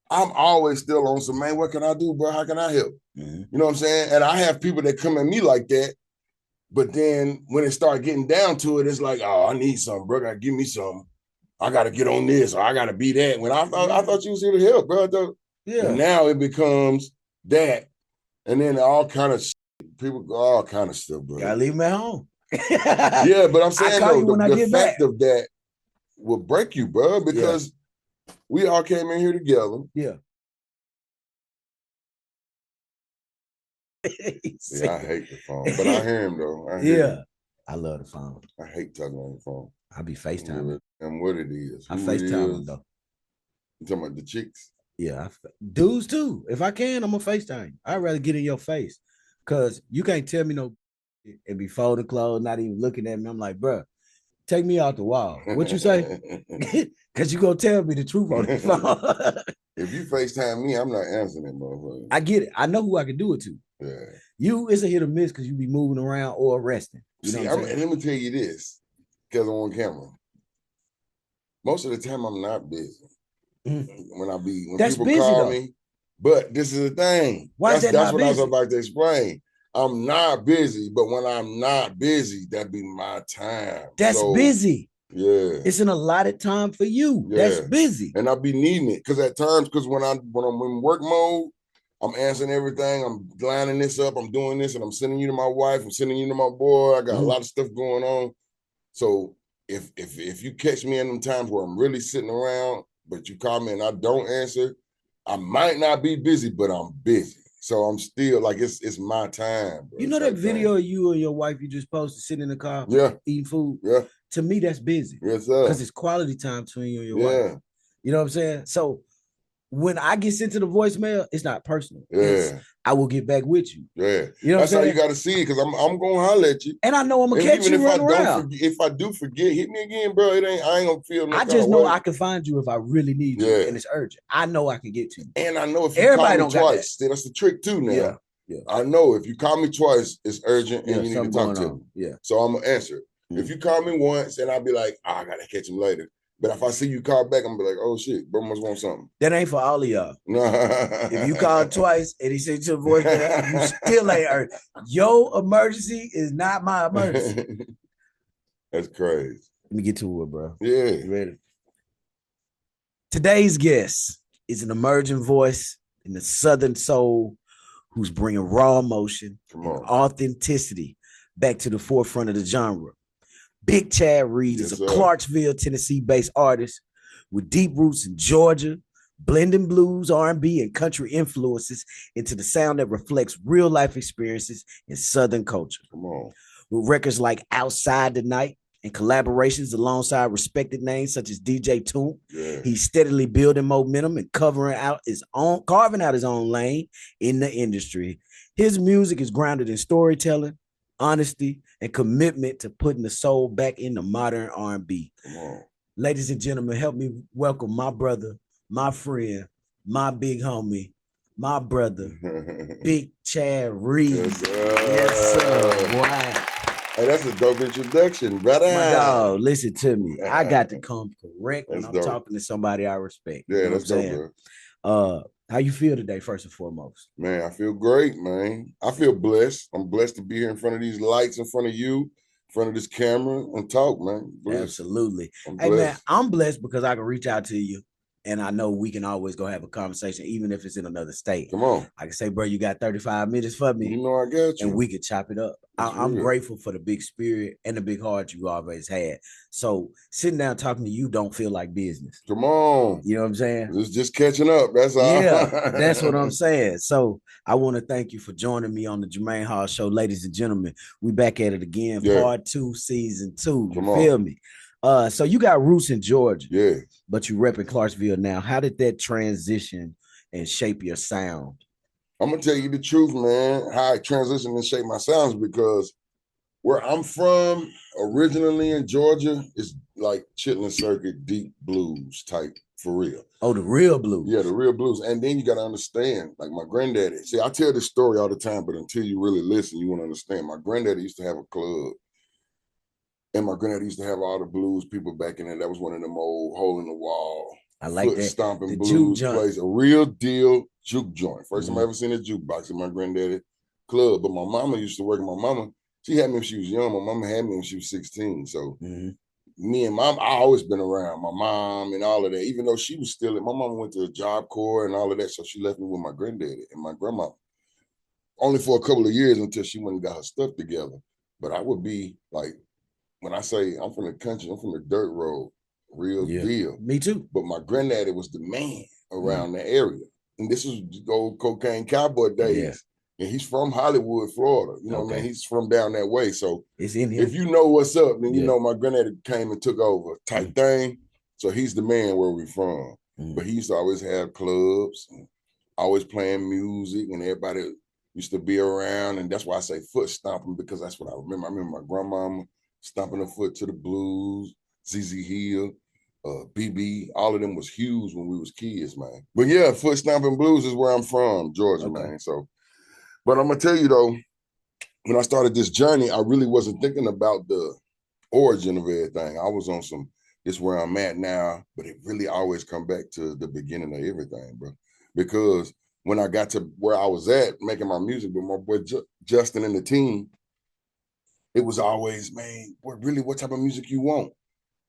I'm always still on some, man, what can I do, bro? How can I help? Mm-hmm. You know what I'm saying? And I have people that come at me like that, but then when it start getting down to it, it's like, oh, I need something, bro. Gotta give me something. I gotta get on this, or I gotta be that. When I thought you was here to help, bro. And Yeah. now it becomes that, and then all kind of people, all kind of stuff, bro. Gotta leave him at home. Yeah, but I'm I saying call though, you when I the get back. fact of that will break you, bro, Yeah. because we all came in here together. Yeah. Yeah, I hate the phone, but I hear him though. I hear Yeah. him. I love the phone. I hate talking on the phone. I be FaceTiming. And what it is, I who it FaceTime them is. though. You talking about the chicks? Yeah, dudes too. If I can, I'm gonna FaceTime. I'd rather get in your face, cause you can't tell me no and be folding clothes, not even looking at me. I'm like, bro, take me out the wall. What you say? Cause you gonna tell me the truth on the phone. If you FaceTime me, I'm not answering it, motherfucker. I get it. I know who I can do it to. Yeah. You, it's a hit or miss because you be moving around or resting. You know See, what I'm saying? let me tell you this, because I'm on camera. Most of the time, I'm not busy. When That's people busy call though. me, but this is the thing. Why is that That's not what I was busy? about to explain. I'm not busy, but when I'm not busy, that be my time. That's So busy. yeah, It's an allotted time for you. That's yeah, busy. and I be needing it because at times, because when I'm in work mode, I'm answering everything. I'm lining this up. I'm doing this, and I'm sending you to my wife. I'm sending you to my boy. I got a lot of stuff going on. So if you catch me in them times where I'm really sitting around, but you call me and I don't answer, I might not be busy, but I'm busy. So I'm still like it's my time, You bro. know that Type video thing. of you and your wife you just posted sitting in the car Yeah, eating food? yeah, To me, that's busy yes, sir. because it's quality time between you and your wife. Yeah, You know what I'm saying? So when I get sent to the voicemail, it's not personal. It's yeah, I will get back with you. yeah. You know what I'm That's how you saying? got to see it, because I'm gonna holler at you. And I know I'm gonna And catch even you if I running don't around. forget, if I do forget, hit me again, bro. I ain't gonna feel no I kind just of know way. I can find you if I really need you Yeah. and it's urgent. I know I can get to you. And I know if you call Everybody me don't got that. twice, then that's the trick too Yeah, now. yeah, I know if you call me twice, it's urgent and yeah. you need to Something talk going to on. me. Yeah. So I'm gonna answer. If you call me once, and I'll be like, oh, I gotta catch him later. But if I see you call back, I'm gonna be like, oh shit, bro must want something. That ain't for all of y'all. No. If you call twice and he sent you a voicemail, you still ain't heard. Your emergency is not my emergency. That's crazy. Let me get to it, bro. Yeah. You ready? Today's guest is an emerging voice in the Southern soul who's bringing raw emotion and authenticity back to the forefront of the genre. Big Chad Reed is a Clarksville, Tennessee-based artist with deep roots in Georgia, blending blues, R&B, and country influences into the sound that reflects real-life experiences in Southern culture. Come on. With records like Outside the Night and collaborations alongside respected names such as DJ Toon, he's steadily building momentum and carving out his own lane in the industry. His music is grounded in storytelling, honesty, and commitment to putting the soul back into modern R&B. Ladies and gentlemen, help me welcome my brother, my friend, my big homie, my brother, Big Chad Reed. Yes, sir. Wow. Hey, that's a dope introduction, brother. My dog, listen to me. I got to come correct when I'm talking to somebody I respect. Yeah, you know that's dope, bro. How you feel today, first and foremost? Man, I feel great, man. I feel blessed. I'm blessed to be here in front of these lights, in front of you, in front of this camera, and talk, man. Blessed. Absolutely. Hey, man, I'm blessed because I can reach out to you. And I know we can always go have a conversation, even if it's in another state. Come on. I can say, bro, you got 35 minutes for me. You know I got you. And we could chop it up. I'm grateful for the big spirit and the big heart you always had. So sitting down talking to you don't feel like business. Come on. You know what I'm saying? It's just catching up. That's all. Yeah, that's what I'm saying. So I want to thank you for joining me on the Jermaine Hall Show, ladies and gentlemen. We back at it again, part 2, season 2. You feel me? So you got roots in Georgia, but you rep in Clarksville now. How did that transition and shape your sound? I'm gonna tell you the truth, man. How I transitioned and shaped my sounds, because where I'm from, originally in Georgia, is like Chitlin Circuit, deep blues type, for real. Oh, the real blues. Yeah, the real blues. And then you got to understand, like my granddaddy. See, I tell this story all the time, but until you really listen, you won't understand. My granddaddy used to have a club. And my granddaddy used to have all the blues people back in there. That was one of them old hole in the wall I like foot that. stomping The blues juke place, a real deal juke joint. First time I Mhm. ever seen a jukebox in my granddaddy club. But my mama used to work. My mama, she had me when she was young. My mama had me when she was 16. So me and mom, I always been around my mom and all of that. Even though she was still, my mama went to the Job Corps and all of that, so she left me with my granddaddy and my grandma. Only for a couple of years until she went and got her stuff together. But I would be like, when I say I'm from the country, I'm from the dirt road, real deal. Me too. But my granddaddy was the man around the area. And this was the old cocaine cowboy days. And he's from Hollywood, Florida. You know what I mean? He's from down that way. So it's in him. If you know what's up, then you know my granddaddy came and took over type thing. So he's the man where we from. But he used to always have clubs and always playing music, and everybody used to be around. And that's why I say foot stomping, because that's what I remember. I remember my grandmama stomping her foot to the blues, ZZ Hill, BB, all of them was huge when we was kids, man. But yeah, foot stomping blues is where I'm from, Georgia, man. So, but I'm gonna tell you though, when I started this journey, I really wasn't thinking about the origin of everything. I was on some, this where I'm at now, but it really always come back to the beginning of everything, bro. Because when I got to where I was at making my music with my boy Justin and the team, it was always, man, what type of music you want?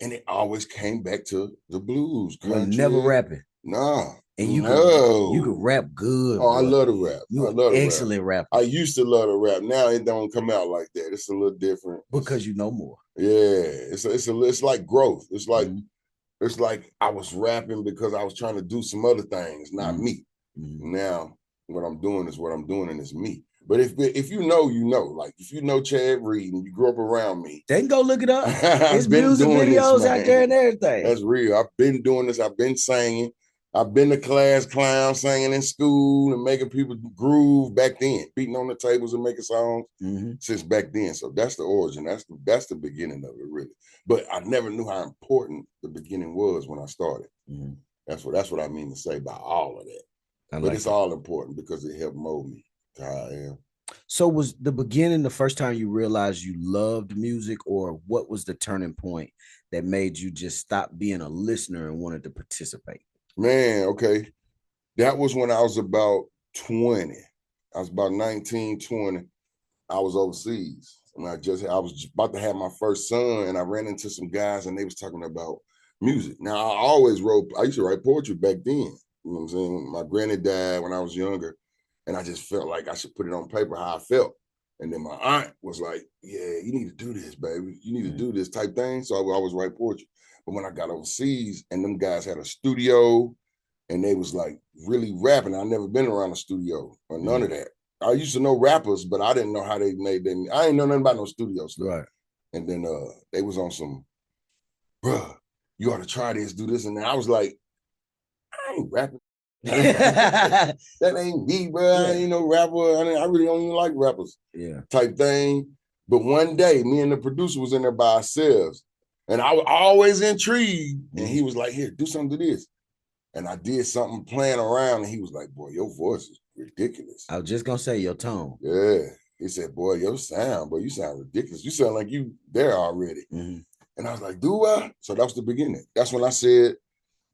And it always came back to the blues, country. Never rapping. Nah. And you could rap good. Oh, I love to rap. You I love excellent rapper. I used to love to rap. Now it don't come out like that. It's a little different. Because you know more. Yeah. It's like growth. It's like I was rapping because I was trying to do some other things, not me. Now what I'm doing is what I'm doing, and it's me. But if you know, you know. Like if you know Chad Reed and you grew up around me, they can go look it up. It's music videos out there and everything. That's real. I've been doing this. I've been singing. I've been the class clown, singing in school and making people groove back then, beating on the tables and making songs since back then. So that's the origin. That's the beginning of it, really. But I never knew how important the beginning was when I started. That's what I mean to say by all of that. But it's all important because it helped mold me to how I am. So was the beginning the first time you realized you loved music, or what was the turning point that made you just stop being a listener and wanted to participate? Man, okay. That was when I was about 20. I was about 19, 20. I was overseas. And I was about to have my first son, and I ran into some guys and they was talking about music. Now I used to write poetry back then. You know what I'm saying? My granny died when I was younger, and I just felt like I should put it on paper how I felt. And then my aunt was like, yeah, you need to do this, baby. You need to do this type thing. So I always write poetry. But when I got overseas and them guys had a studio and they was like really rapping, I never been around a studio or none of that. I used to know rappers, but I didn't know how they made them. I ain't know nothing about no studio stuff. Right. And then they was on some, bruh, you ought to try this, do this. And then I was like, I ain't rapping. That ain't me, bro. I ain't no rapper. I really don't even like rappers. Type thing. But one day, me and the producer was in there by ourselves. And I was always intrigued. And he was like, here, do something to this. And I did something playing around. And he was like, boy, your voice is ridiculous. I was just going to say your tone. Yeah. He said, boy, your sound, boy, you sound ridiculous. You sound like you there already. And I was like, do I? So that was the beginning. That's when I said,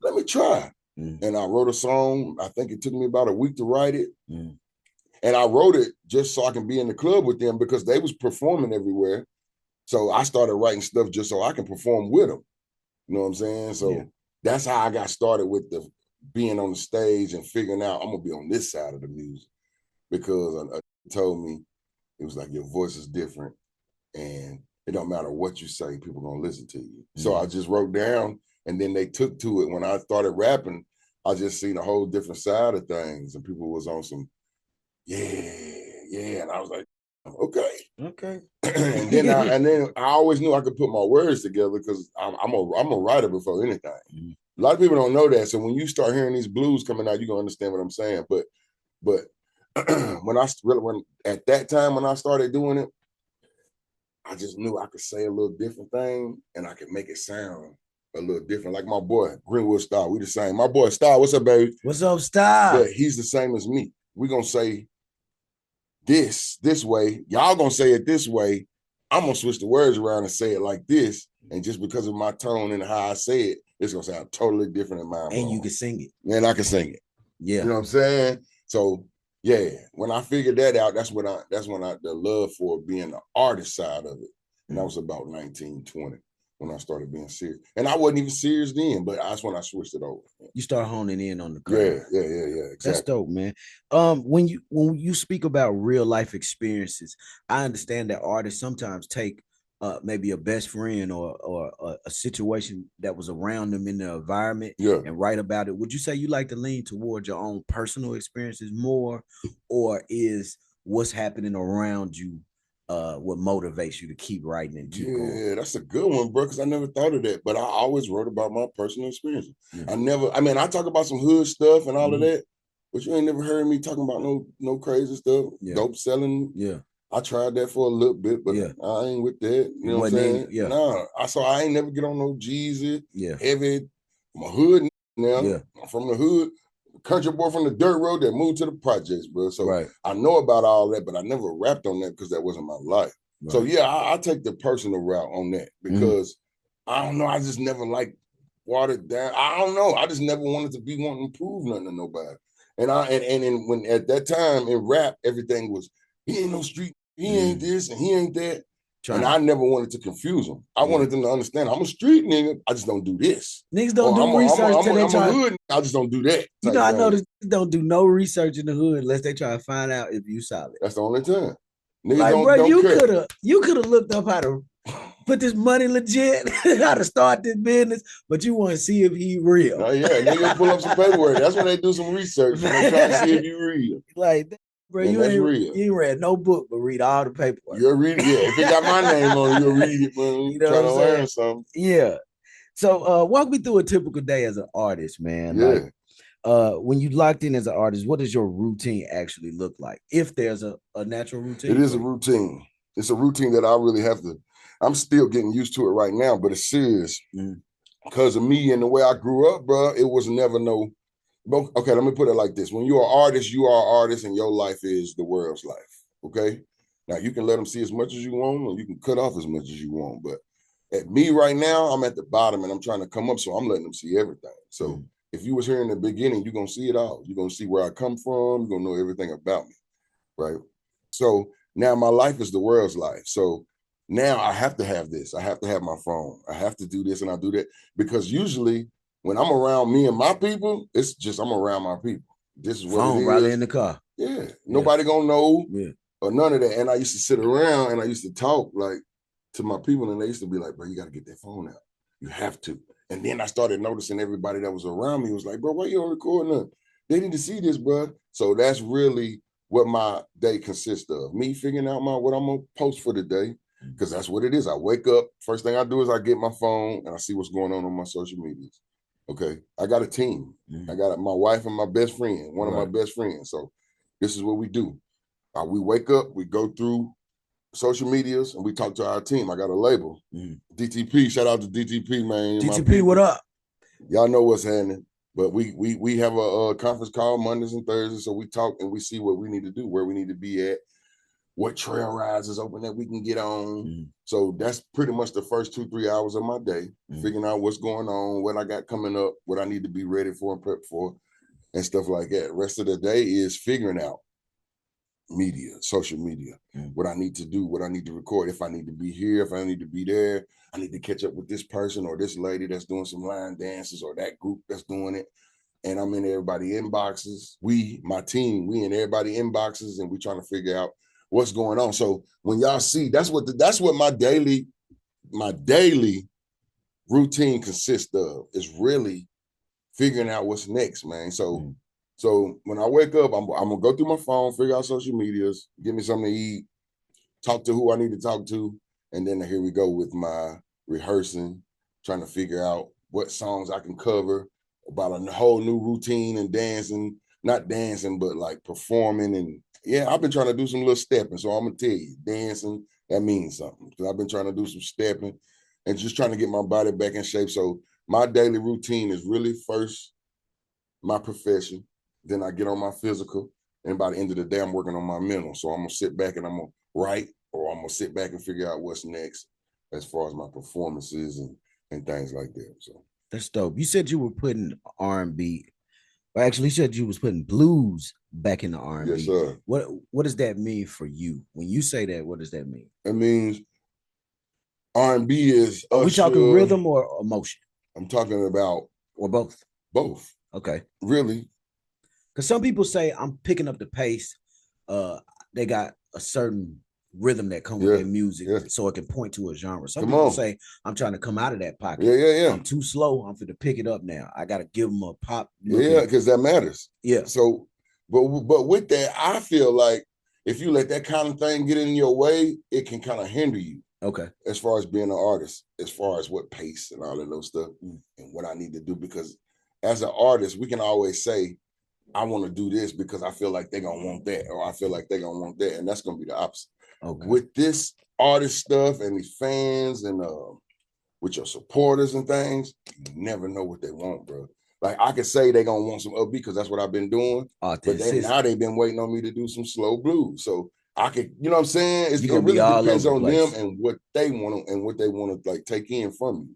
let me try. And I wrote a song. I think it took me about a week to write it. And I wrote it just so I can be in the club with them because they was performing everywhere. So I started writing stuff just so I can perform with them. You know what I'm saying? So that's how I got started with the being on the stage and figuring out I'm going to be on this side of the music, because a told me, it was like, your voice is different and it don't matter what you say, people going to listen to you. So I just wrote down, and then they took to it. When I started rapping, I just seen a whole different side of things, and people was on some, and I was like, okay. and then I always knew I could put my words together because I'm a writer before anything. A lot of people don't know that. So when you start hearing these blues coming out, you're gonna understand what I'm saying. But when at that time when I started doing it, I just knew I could say a little different thing and I could make it sound a little different. Like my boy, Greenwood Star, we the same. My boy Star, what's up, baby? What's up, Star? Yeah, he's the same as me. We're gonna say this way. Y'all gonna say it this way. I'm gonna switch the words around and say it like this. And just because of my tone and how I say it, it's gonna sound totally different in mine. And you can sing it. And I can sing it. Yeah. You know what I'm saying? So yeah, when I figured that out, that's when the love for being the artist side of it. And that was about 19, 20 when I started being serious. And I wasn't even serious then, but that's when I switched it over. You start honing in on the craft. Yeah, exactly. That's dope, man. When you speak about real life experiences, I understand that artists sometimes take maybe a best friend or a situation that was around them in the environment and write about it. Would you say you like to lean towards your own personal experiences more, or is what's happening around you what motivates you to keep writing and keep going? Yeah, that's a good one, bro, because I never thought of that. But I always wrote about my personal experiences. I talk about some hood stuff and all of that, but you ain't never heard me talking about no crazy stuff. Dope selling. Yeah. I tried that for a little bit, but I ain't with that. You know what I'm saying? Nah. I ain't never get on no Jeezy. Heavy. I'm a hood now. I'm from the hood. Country boy from the dirt road that moved to the projects, bro. So I know about all that, but I never rapped on that because that wasn't my life. Right. So I take the personal route on that because I don't know. I just never like watered down. I don't know. I just never wanted to be wanting to prove nothing to nobody. And when at that time in rap, everything was he ain't no street. He ain't this and he ain't that. And I never wanted to confuse them. I wanted them to understand I'm a street nigga. I just don't do this. Niggas don't do research till they try. Hood, I just don't do that. You know, I noticed don't do no research in the hood unless they try to find out if you solid. That's the only time. Niggas like, bro, you could have looked up how to put this money legit, how to start this business, but you want to see if he real. Niggas pull up some paperwork. That's when they do some research. They try to see if you real. Like, bro, you ain't read no book, but read all the paperwork. You'll read it, If it got my name on it, you'll read it, man. You know, trying to learn something. Yeah. So walk me through a typical day as an artist, man. Like, when you locked in as an artist, what does your routine actually look like? If there's a natural routine. It is a routine. It's a routine that I really have to, I'm still getting used to it right now, but it's serious. Because of me and the way I grew up, bro, it was never no. Okay, let me put it like this. When you're an artist, you are an artist and your life is the world's life, okay? Now, you can let them see as much as you want or you can cut off as much as you want. But at me right now, I'm at the bottom and I'm trying to come up, so I'm letting them see everything. So if you was here in the beginning, you're going to see it all. You're going to see where I come from. You're going to know everything about me, right? So now my life is the world's life. So now I have to have this. I have to have my phone. I have to do this and I do that because usually when I'm around me and my people, it's just I'm around my people. This is what it is. Right in the car. Yeah. Nobody gonna know or none of that. And I used to sit around and I used to talk like to my people and they used to be like, bro, you got to get that phone out. You have to. And then I started noticing everybody that was around me was like, bro, why you don't record nothing? They need to see this, bro. So that's really what my day consists of. Me figuring out what I'm going to post for the day because that's what it is. I wake up. First thing I do is I get my phone and I see what's going on my social medias. Okay, I got a team. I got my wife and my best friend, one of my best friends. So this is what we do. We wake up, we go through social medias, and we talk to our team. I got a label, DTP. Shout out to DTP, man. DTP, what up? Y'all know what's happening. But we have a conference call Mondays and Thursdays, so we talk and we see what we need to do, where we need to be at, what trail rides is open that we can get on. So that's pretty much the first 2-3 hours of my day, figuring out what's going on, what I got coming up, what I need to be ready for and prep for, and stuff like that. Rest of the day is figuring out media, social media, what I need to do, what I need to record, if I need to be here, if I need to be there, I need to catch up with this person or this lady that's doing some line dances or that group that's doing it. And I'm in everybody inboxes. My team, we in everybody inboxes and we trying to figure out what's going on. So when y'all see, that's what my daily routine consists of, is really figuring out what's next, man. So when I wake up, I'm gonna go through my phone, figure out social medias, give me something to eat, talk to who I need to talk to, and then here we go with my rehearsing, trying to figure out what songs I can cover, about a whole new routine and dancing, not dancing, but like performing. And yeah, I've been trying to do some little stepping. So I'm gonna tell you, dancing, that means something. Because I've been trying to do some stepping and just trying to get my body back in shape. So my daily routine is really first my profession, then I get on my physical, and by the end of the day, I'm working on my mental. So I'm gonna sit back and I'm gonna write, or I'm gonna sit back and figure out what's next. as far as my performances and things like that. So that's dope. You said you were putting R&B. Well, actually, you said you was putting blues back in the R&B. Yes, sir. What does that mean for you? When you say that, what does that mean? It means R&B is Are we talking rhythm or emotion? I'm talking about or both. Both. Okay. Really? Because some people say I'm picking up the pace. They got a certain rhythm that comes with their music, so it can point to a genre. Some people say I'm trying to come out of that pocket. Yeah. I'm too slow. I'm going to pick it up now. I got to give them a pop. Yeah, because that matters. Yeah. So, but with that, I feel like if you let that kind of thing get in your way, it can kind of hinder you. Okay. As far as being an artist, as far as what pace and all of those stuff and what I need to do, because as an artist, we can always say, I want to do this because I feel like they're going to want that, or I feel like they're going to want that. And that's going to be the opposite. Okay. With this artist stuff and these fans and with your supporters and things, you never know what they want, bro. Like I could say they're going to want some upbeat because that's what I've been doing. But now they've been waiting on me to do some slow blues. So I could, you know what I'm saying? It really depends on them and what they want to like take in from you.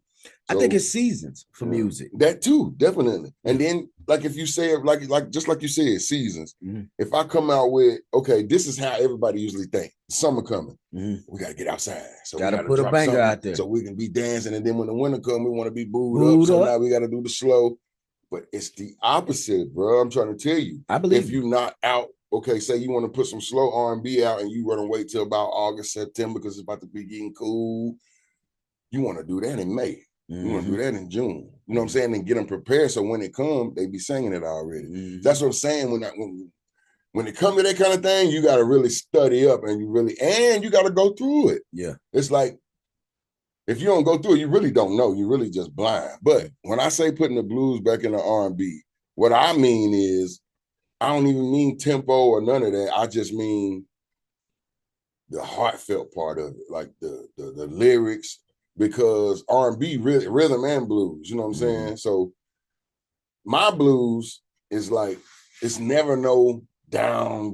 So, I think it's seasons for music. That too, definitely. And then, like if you say it, like just like you said, seasons. Mm-hmm. If I come out with, okay, this is how everybody usually think. Summer coming, we gotta get outside. So gotta put a banger out there, so we can be dancing. And then when the winter comes, we want to be booed up. So now we gotta do the slow. But it's the opposite, bro. I'm trying to tell you. I believe if you're not out. Okay, say you want to put some slow R&B out, and you want to wait till about August, September because it's about to be getting cool. You want to do that in May. You want to do that in June. You know what I'm saying? And get them prepared so when it comes, they be singing it already. That's what I'm saying. When it comes to that kind of thing, you got to really study up and you got to go through it. Yeah. It's like, if you don't go through it, you really don't know. You're really just blind. But when I say putting the blues back in the R&B, what I mean is, I don't even mean tempo or none of that. I just mean the heartfelt part of it, like the lyrics, because R&B really rhythm and blues, you know what I'm saying? So my blues is like, it's never no down,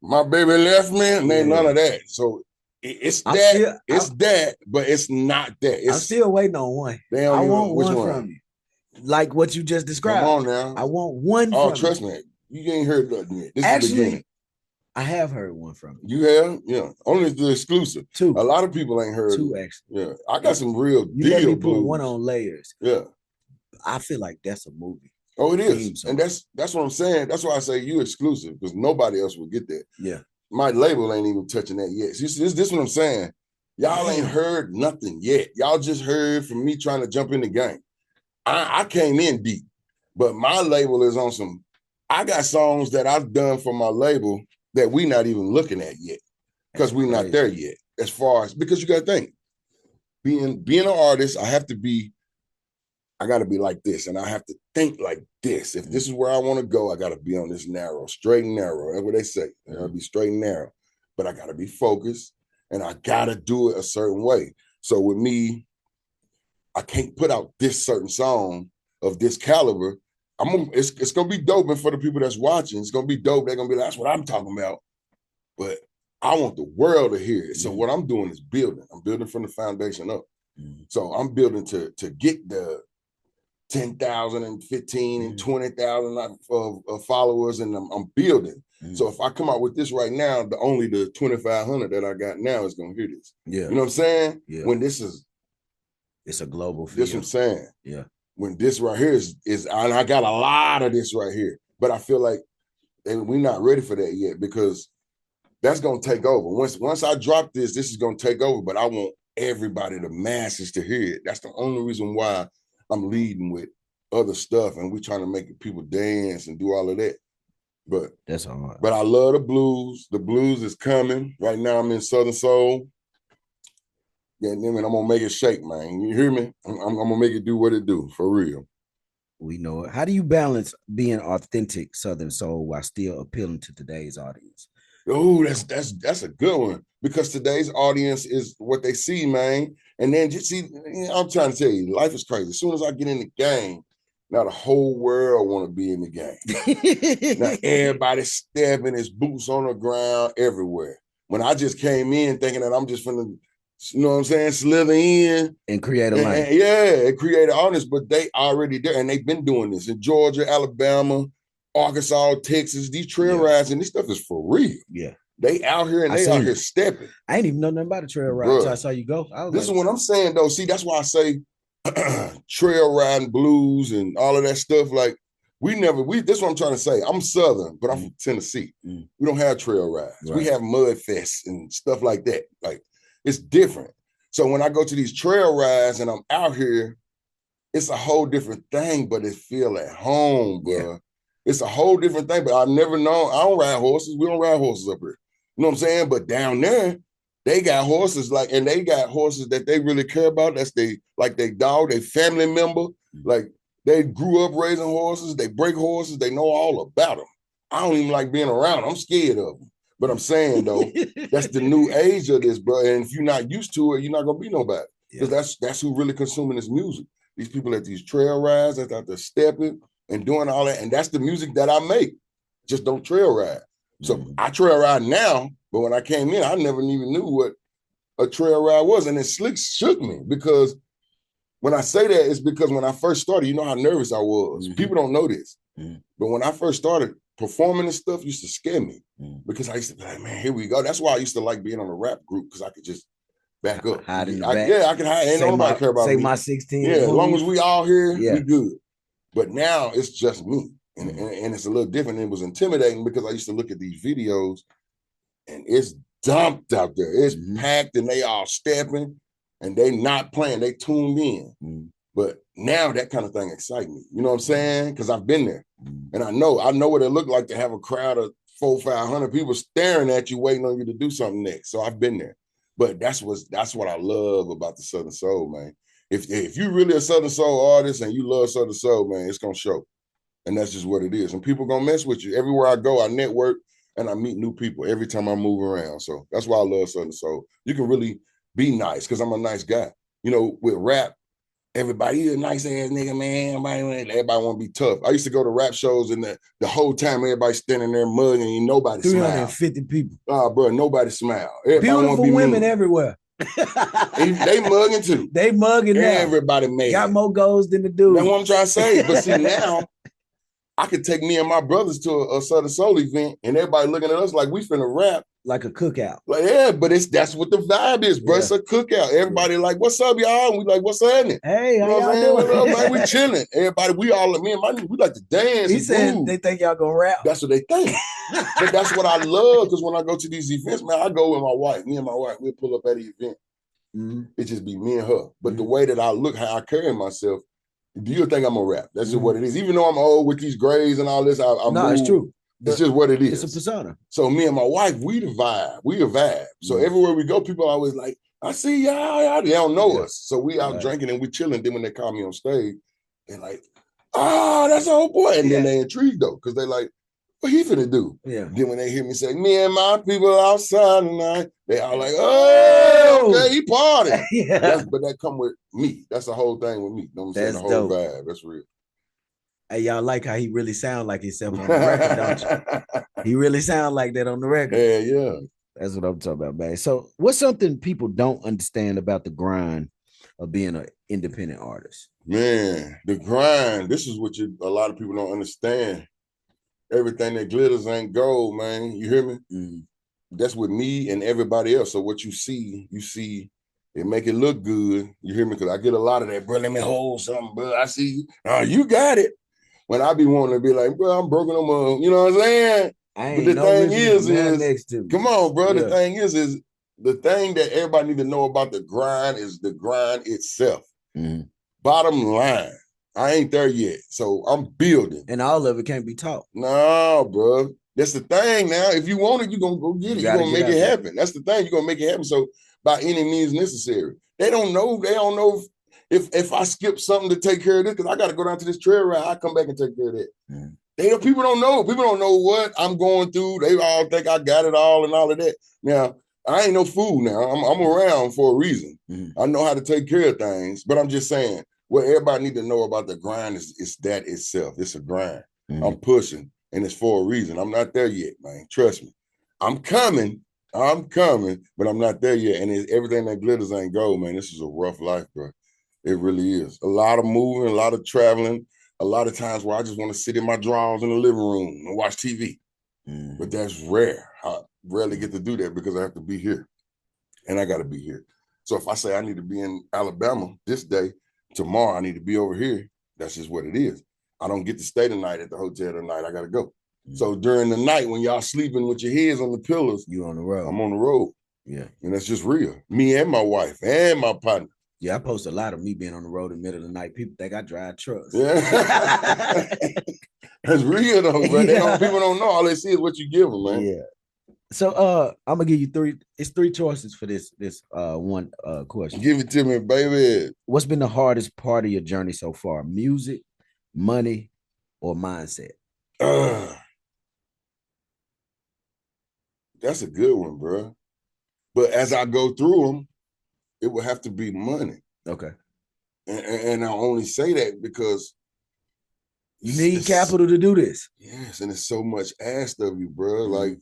my baby left me, and ain't none of that. So it's that, but it's not that. I'm still waiting on one. I want one from you. Like what you just described. Come on now. I want one from you. Oh, trust me. You ain't heard nothing yet. This is the beginning. I have heard one from you. You have? Yeah. Only the exclusive. Two. A lot of people ain't heard two, actually. Yeah. I got some real you deal let me blues. Put one on layers. Yeah. I feel like that's a movie. Oh, it is. And that's what I'm saying. That's why I say you exclusive, because nobody else will get that. Yeah. My label ain't even touching that yet. This is what I'm saying. Y'all ain't heard nothing yet. Y'all just heard from me trying to jump in the game. I came in deep, but my label is on some. I got songs that I've done for my label that we not even looking at yet, because we're not there yet. As far as, because you got to think, being an artist, I got to be like this, and I have to think like this. If this is where I want to go, I got to be on this straight and narrow. That's what they say. I got to be straight and narrow, but I got to be focused, and I got to do it a certain way. So with me, I can't put out this certain song of this caliber. It's gonna be dope, and for the people that's watching, it's gonna be dope. They're gonna be like, that's what I'm talking about. But I want the world to hear it. So what I'm doing is building. I'm building from the foundation up. So I'm building to get the 10,000 and 15 and 20,000 of followers, and I'm building. So if I come out with this right now, only the 2,500 that I got now is gonna hear this. Yeah, you know what I'm saying? Yeah. When this is, it's a global field. This what I'm saying. Yeah. When this right here is, and I got a lot of this right here, but I feel like we're not ready for that yet, because that's gonna take over. Once I drop this is gonna take over. But I want everybody, the masses, to hear it. That's the only reason why I'm leading with other stuff, and we're trying to make people dance and do all of that. But that's hard. But I love the blues. The blues is coming. Right now I'm in Southern Soul. Yeah, and I'm gonna make it shake, man. You hear me? I'm gonna make it do what it do, for real. We know it. How do you balance being authentic Southern soul while still appealing to today's audience? Oh, that's a good one, because today's audience is what they see, man. And then just see, I'm trying to tell you, life is crazy. As soon as I get in the game, now the whole world want to be in the game. Now everybody's stepping his boots on the ground everywhere. When I just came in thinking that I'm just finna you know what I'm saying, slither in and create a line. And create an audience, but they already there, and they've been doing this in Georgia, Alabama, Arkansas, Texas. These trail rides and this stuff is for real. Yeah. They out here and they out here stepping. I ain't even know nothing about a trail ride until I saw you go. This is what I'm saying, though. See, that's why I say trail riding blues and all of that stuff. Like, this is what I'm trying to say. I'm Southern, but I'm from Tennessee. We don't have trail rides. Right. We have mud fests and stuff like that. Like, it's different. So when I go to these trail rides and I'm out here, it's a whole different thing, but it feel at home, bro. Yeah. It's a whole different thing, but I've never known. I don't ride horses. We don't ride horses up here. You know what I'm saying? But down there, they got horses and they got horses that they really care about. That's they dog, they family member. Like, they grew up raising horses. They break horses. They know all about them. I don't even like being around them. I'm scared of them. But I'm saying, though, that's the new age of this, bro. And if you're not used to it, you're not going to be nobody. Because that's who really consuming this music. These people at these trail rides, that's out there stepping and doing all that. And that's the music that I make. Just don't trail ride. So I trail ride now, but when I came in, I never even knew what a trail ride was. And it shook me because when I say that, it's because when I first started, you know how nervous I was. People don't know this. But when I first started, performing and stuff used to scare me because I used to be like, man, here we go. That's why I used to like being on a rap group because I could just back up. Hide in the back. Yeah, I can hide. Ain't nobody care about me. Say my 16. Yeah, as long as we all here, we good. But now it's just me. And it's a little different. It was intimidating because I used to look at these videos and it's dumped out there. It's packed and they all stepping and they not playing. They tuned in. But now that kind of thing excites me. You know what I'm saying? Because I've been there. And I know what it looked like to have a crowd of 400-500 people staring at you, waiting on you to do something next. So I've been there. But that's what I love about the Southern Soul, man. If you really a Southern Soul artist and you love Southern Soul, man, it's gonna show. And that's just what it is. And people gonna mess with you. Everywhere I go, I network and I meet new people every time I move around. So that's why I love Southern Soul. You can really be nice because I'm a nice guy. You know, with rap, everybody, you a nice ass nigga, man. Everybody want to be tough. I used to go to rap shows and the whole time everybody standing there mugging and nobody smile. 350 people. Oh, bro, nobody smile. Everybody beautiful be women everywhere. they mugging too. They mugging now. Everybody mad. Got more goals than the dude. That's what I'm trying to say. But see, now I could take me and my brothers to a Southern Soul event and everybody looking at us like we finna rap. Like a cookout. Like, yeah, but that's what the vibe is, bro. Yeah. It's a cookout. Everybody like, what's up, y'all? And we like, what's happening? Hey, how y'all doing? Man, we chilling. Everybody, me and my nigga, we like to dance. He said move. They think y'all gonna rap. That's what they think. But that's what I love, because when I go to these events, man, I go with my wife. Me and my wife, we'll pull up at the event. It just be me and her. But the way that I look, how I carry myself, do you think I'm gonna rap? That's just what it is. Even though I'm old with these grades and all this, it's true. It's just what it is. It's a persona. So me and my wife, we the vibe. We a vibe. So everywhere we go, people always like, I see y'all. They don't know us. So we out drinking and we chilling. Then when they call me on stage, they're like, oh, that's the old boy. And then they intrigued though, because they like, what he finna do? Yeah. Then when they hear me say, me and my people outside tonight, they all like, oh, okay, he party. But that come with me. That's the whole thing with me. You know what I'm saying? The whole vibe. That's real. Hey, y'all like how he really sound like himself on the record, don't you? He really sound like that on the record. Yeah. That's what I'm talking about, man. So what's something people don't understand about the grind of being an independent artist? Man, the grind, this is what a lot of people don't understand. Everything that glitters ain't gold, man. You hear me? That's with me and everybody else. So what you see, it make it look good. You hear me? Because I get a lot of that, bro. Let me hold something, bro. I see you. Oh, you got it. When I be wanting to be like, bro, I'm broken on you know what I'm saying? But the thing is, come on, bro. The thing is the thing that everybody need to know about the grind is the grind itself. Bottom line, I ain't there yet. So I'm building. And all of it can't be taught. No, bro. That's the thing now. If you want it, you're going to go get it. You're going to make it happen. That's the thing. You're going to make it happen. So by any means necessary. They don't know if I skip something to take care of this, because I got to go down to this trail ride, I come back and take care of that. People don't know. People don't know what I'm going through. They all think I got it all and all of that. Now, I ain't no fool now. I'm around for a reason. I know how to take care of things, but I'm just saying, what everybody need to know about the grind is that itself. It's a grind. I'm pushing, and it's for a reason. I'm not there yet, man. Trust me. I'm coming, I'm coming, but I'm not there yet. And everything that glitters ain't gold, man. This is a rough life, bro. It really is. A lot of moving, a lot of traveling, a lot of times where I just want to sit in my drawers in the living room and watch TV. But that's rare. I rarely get to do that because I have to be here. And I got to be here. So if I say I need to be in Alabama this day, tomorrow I need to be over here, that's just what it is. I don't get to stay the night at the hotel tonight. I got to go. So during the night when y'all sleeping with your heads on the pillows, you on the road. I'm on the road. Yeah. And that's just real. Me and my wife and my partner. Yeah, I post a lot of me being on the road in the middle of the night. People think I drive trucks. Yeah. That's real though, bro. People don't know. All they see is what you give them, man. Yeah. So I'm gonna give you three choices for this one question. Give it to me, baby. What's been the hardest part of your journey so far? Music, money, or mindset? That's a good one, bro. But as I go through them, it will have to be money. Okay. And I only say that because you need capital to do this. Yes, and it's so much asked of you, bro. Like,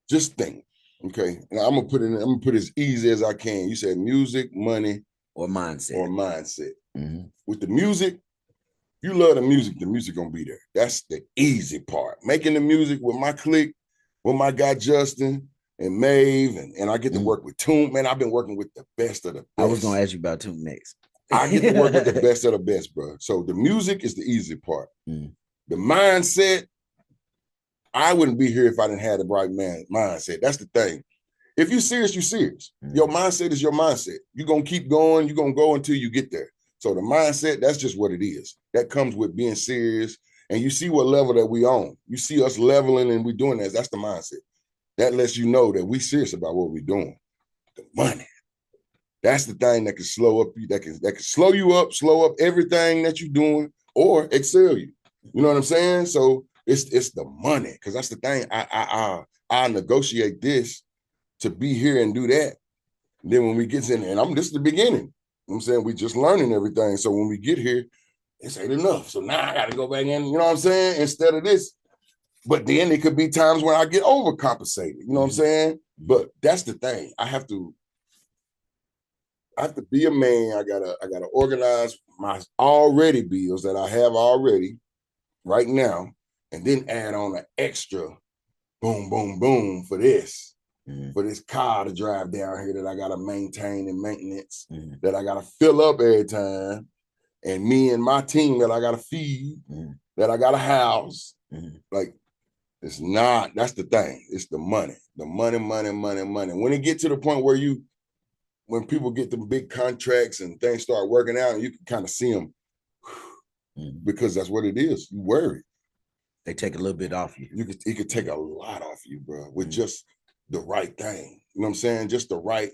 just think. Okay, and I'm gonna put it as easy as I can. You said music, money, or mindset. With the music, you love the music gonna be there. That's the easy part. Making the music with my clique, with my guy Justin and Maeve, and I get to work with Toon. Man, I've been working with the best of the best. I was gonna ask you about Toon next. I get to work with the best of the best, bro. So the music is the easy part. The mindset, I wouldn't be here if I didn't have the right mindset. That's the thing. If you're serious, you're serious. Your mindset is your mindset. You're going to keep going. You're going to go until you get there. So the mindset, that's just what it is. That comes with being serious. And you see what level that we on. You see us leveling and we're doing that. That's the mindset. That lets you know that we're serious about what we're doing. The money. That's the thing that can slow up you, that can slow you up, slow up everything that you're doing, or excel you. You know what I'm saying? So it's the money, because that's the thing. I negotiate this to be here and do that. And then when we get in, and this is the beginning. You know what I'm saying? We just learning everything. So when we get here, this ain't enough. So now I got to go back in, you know what I'm saying? Instead of this. But then it could be times when I get overcompensated. You know what I'm saying? But that's the thing. I have to be a man. I gotta organize my already bills that I have already right now, and then add on an extra boom, boom, boom for this. For this car to drive down here that I gotta maintain and maintenance, that I gotta fill up every time, and me and my team that I gotta feed, that I gotta house. Like, it's not, that's the thing. It's the money. The money. When it get to the point where when people get them big contracts and things start working out, and you can kind of see them, because that's what it is. You worry. They take a little bit off you. It could take a lot off you, bro, with just the right thing. You know what I'm saying? Just the right,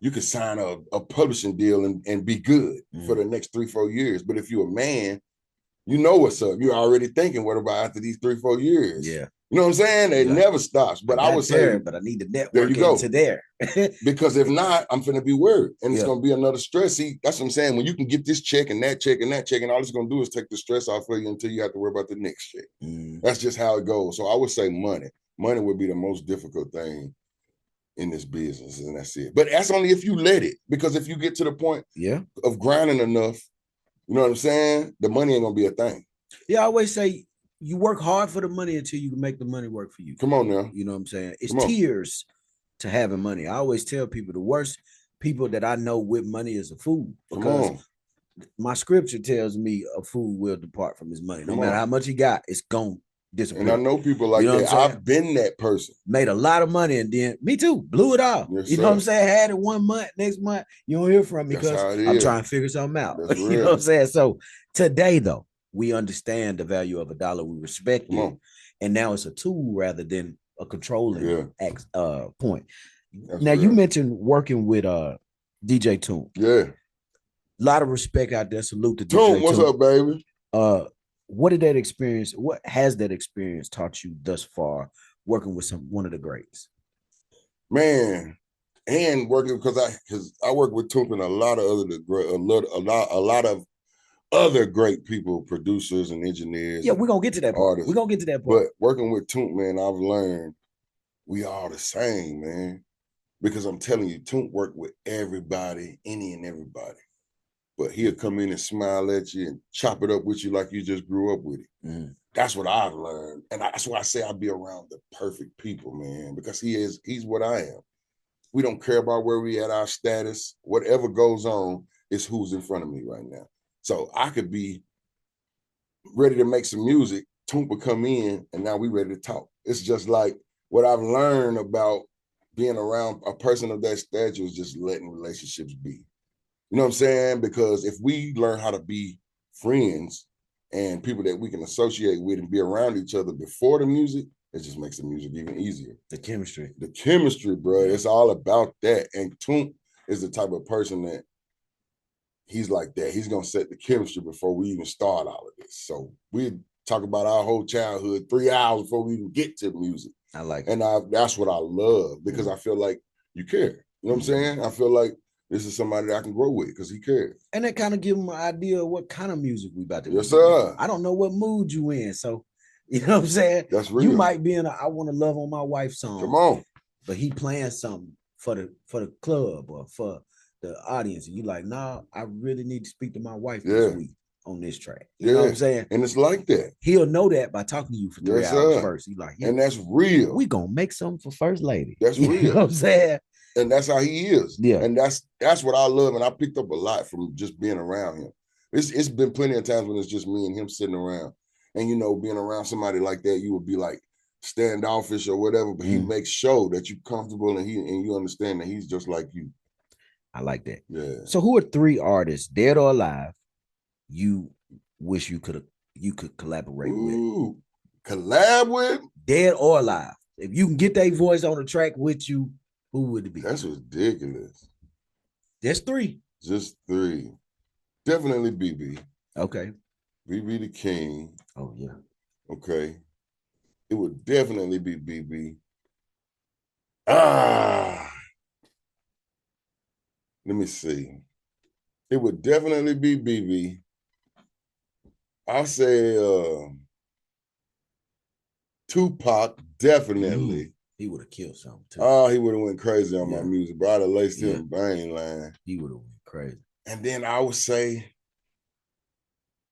you could sign a publishing deal and be good for the next 3-4 years. But if you're a man, you know what's up. You're already thinking, what about after these 3-4 years? Yeah. You know what I'm saying? It never stops. But I would say, but I need the network there you go. into there. Because if not, I'm finna be worried. And it's gonna be another stress. See, that's what I'm saying. When you can get this check and that check and that check, and all it's gonna do is take the stress off of you until you have to worry about the next check. That's just how it goes. So I would say money. Money would be the most difficult thing in this business, and that's it. But that's only if you let it. Because if you get to the point of grinding enough, you know what I'm saying? The money ain't gonna be a thing. Yeah, I always say, you work hard for the money until you can make the money work for you. Come on now. You know what I'm saying? It's tears to having money. I always tell people the worst people that I know with money is a fool. Because my scripture tells me a fool will depart from his money. No matter how much he got, it's gone. Disappear. And I know people like that. I've been that person. Made a lot of money and then me too, blew it all. Yes, you know what I'm saying? Had it 1 month, next month, you don't hear from me because I'm trying to figure something out. You know what I'm saying? So today though, we understand the value of $1. We respect it. And now it's a tool rather than a controlling point. Now you mentioned working with DJ Toon. Yeah. A lot of respect out there. Salute to DJ Toon. What's up, baby? What did that experience, what has that experience taught you thus far working with one of the greats? Man, and working because I work with Toon and a lot of other great people, producers and engineers. Yeah, we're gonna get to that part. We're gonna get to that part. But working with Toon, man, I've learned we all the same, man. Because I'm telling you, Toon worked with everybody, any and everybody. But he'll come in and smile at you and chop it up with you like you just grew up with it. Mm. That's what I've learned. And that's why I say I be around the perfect people, man, because he's what I am. We don't care about where we at, our status. Whatever goes on is who's in front of me right now. So I could be ready to make some music, Toon would come in, and now we ready to talk. It's just like what I've learned about being around a person of that stature is just letting relationships be. You know what I'm saying? Because if we learn how to be friends and people that we can associate with and be around each other before the music, it just makes the music even easier. The chemistry. The chemistry, bro. Yeah. It's all about that. And Toon is the type of person that he's like that. He's going to set the chemistry before we even start all of this. So we talk about our whole childhood 3 hours before we even get to the music. I like it. And that's what I love because I feel like you care. You know what I'm saying? I feel like this is somebody that I can grow with because he cares. And that kind of give him an idea of what kind of music we about to Yes, sir. I don't know what mood you in. So, you know what I'm saying? That's real. You might be in a I Want to Love on My Wife song. Come on. But he playing something for the club or for the audience. And you like, nah, I really need to speak to my wife this week on this track. You know what I'm saying? And it's like that. He'll know that by talking to you for 3 hours first. He's like, and that's real. We gonna make something for First Lady. That's real. You know what I'm saying? And that's how he is. Yeah. And that's what I love. And I picked up a lot from just being around him. It's been plenty of times when it's just me and him sitting around. And, you know, being around somebody like that, you would be like standoffish or whatever, but he makes sure that you're comfortable and you understand that he's just like you. I like that. Yeah. So who are 3 artists, dead or alive, you wish you could collaborate with? Collab with? Dead or alive. If you can get their voice on the track with you, who would it be? That's ridiculous. That's 3. Just 3. Definitely BB. Okay. BB the King. Oh, yeah. Okay. It would definitely be BB. Let me see. It would definitely be BB. I'll say Tupac, definitely. He would have killed something too. Oh, he would have went crazy on my music, bro. I'd have laced him bang line. He would have went crazy. And then I would say,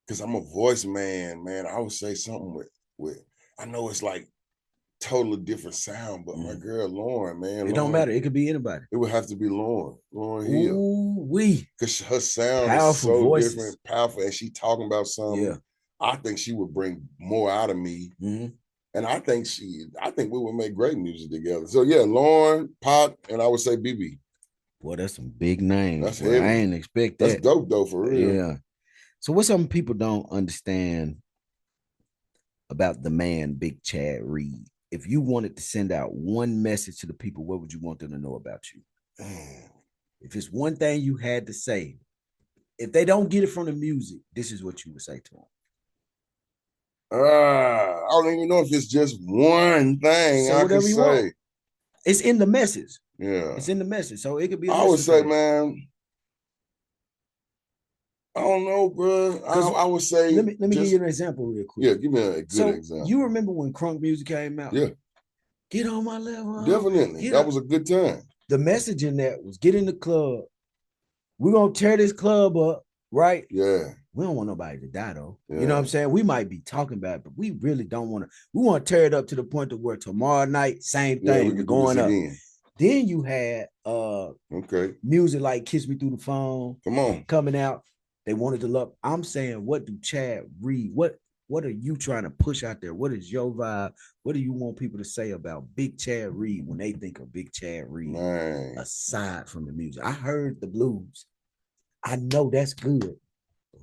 because I'm a voice man, I would say something with I know it's like totally different sound, but my girl Lauren, man. It don't matter. It could be anybody. It would have to be Lauren Hill. Ooh, because her sound powerful is so voices. Different, powerful, and she talking about something. Yeah. I think she would bring more out of me. And I think we would make great music together. So yeah, Lauren, Pop, and I would say BB. Boy, that's some big names. That's heavy. I ain't expect that. That's dope though, for real. Yeah. So what some people don't understand about the man, Big Chad Reed? If you wanted to send out one message to the people, what would you want them to know about you? If it's one thing you had to say, if they don't get it from the music, this is what you would say to them. I don't even know if it's just one thing I can say. Want. It's in the message. Yeah. It's in the message. So it could be I would say, man, I don't know, bro. I would say. Let me give you an example real quick. Yeah, give me a good example. You remember when crunk music came out? Yeah. Get on my level. Definitely. That was a good time. The message in that was get in the club. We're going to tear this club up, right? Yeah. We don't want nobody to die, though. Yeah. You know what I'm saying? We might be talking about it, but we really don't want to. We want to tear it up to the point of where tomorrow night, same thing, we're going up. Again. Then you had music like Kiss Me Through the Phone. Come on. Coming out. They wanted to love. I'm saying, what do Chad Reed? What are you trying to push out there? What is your vibe? What do you want people to say about Big Chad Reed when they think of Big Chad Reed? Man. Aside from the music, I heard the blues. I know that's good.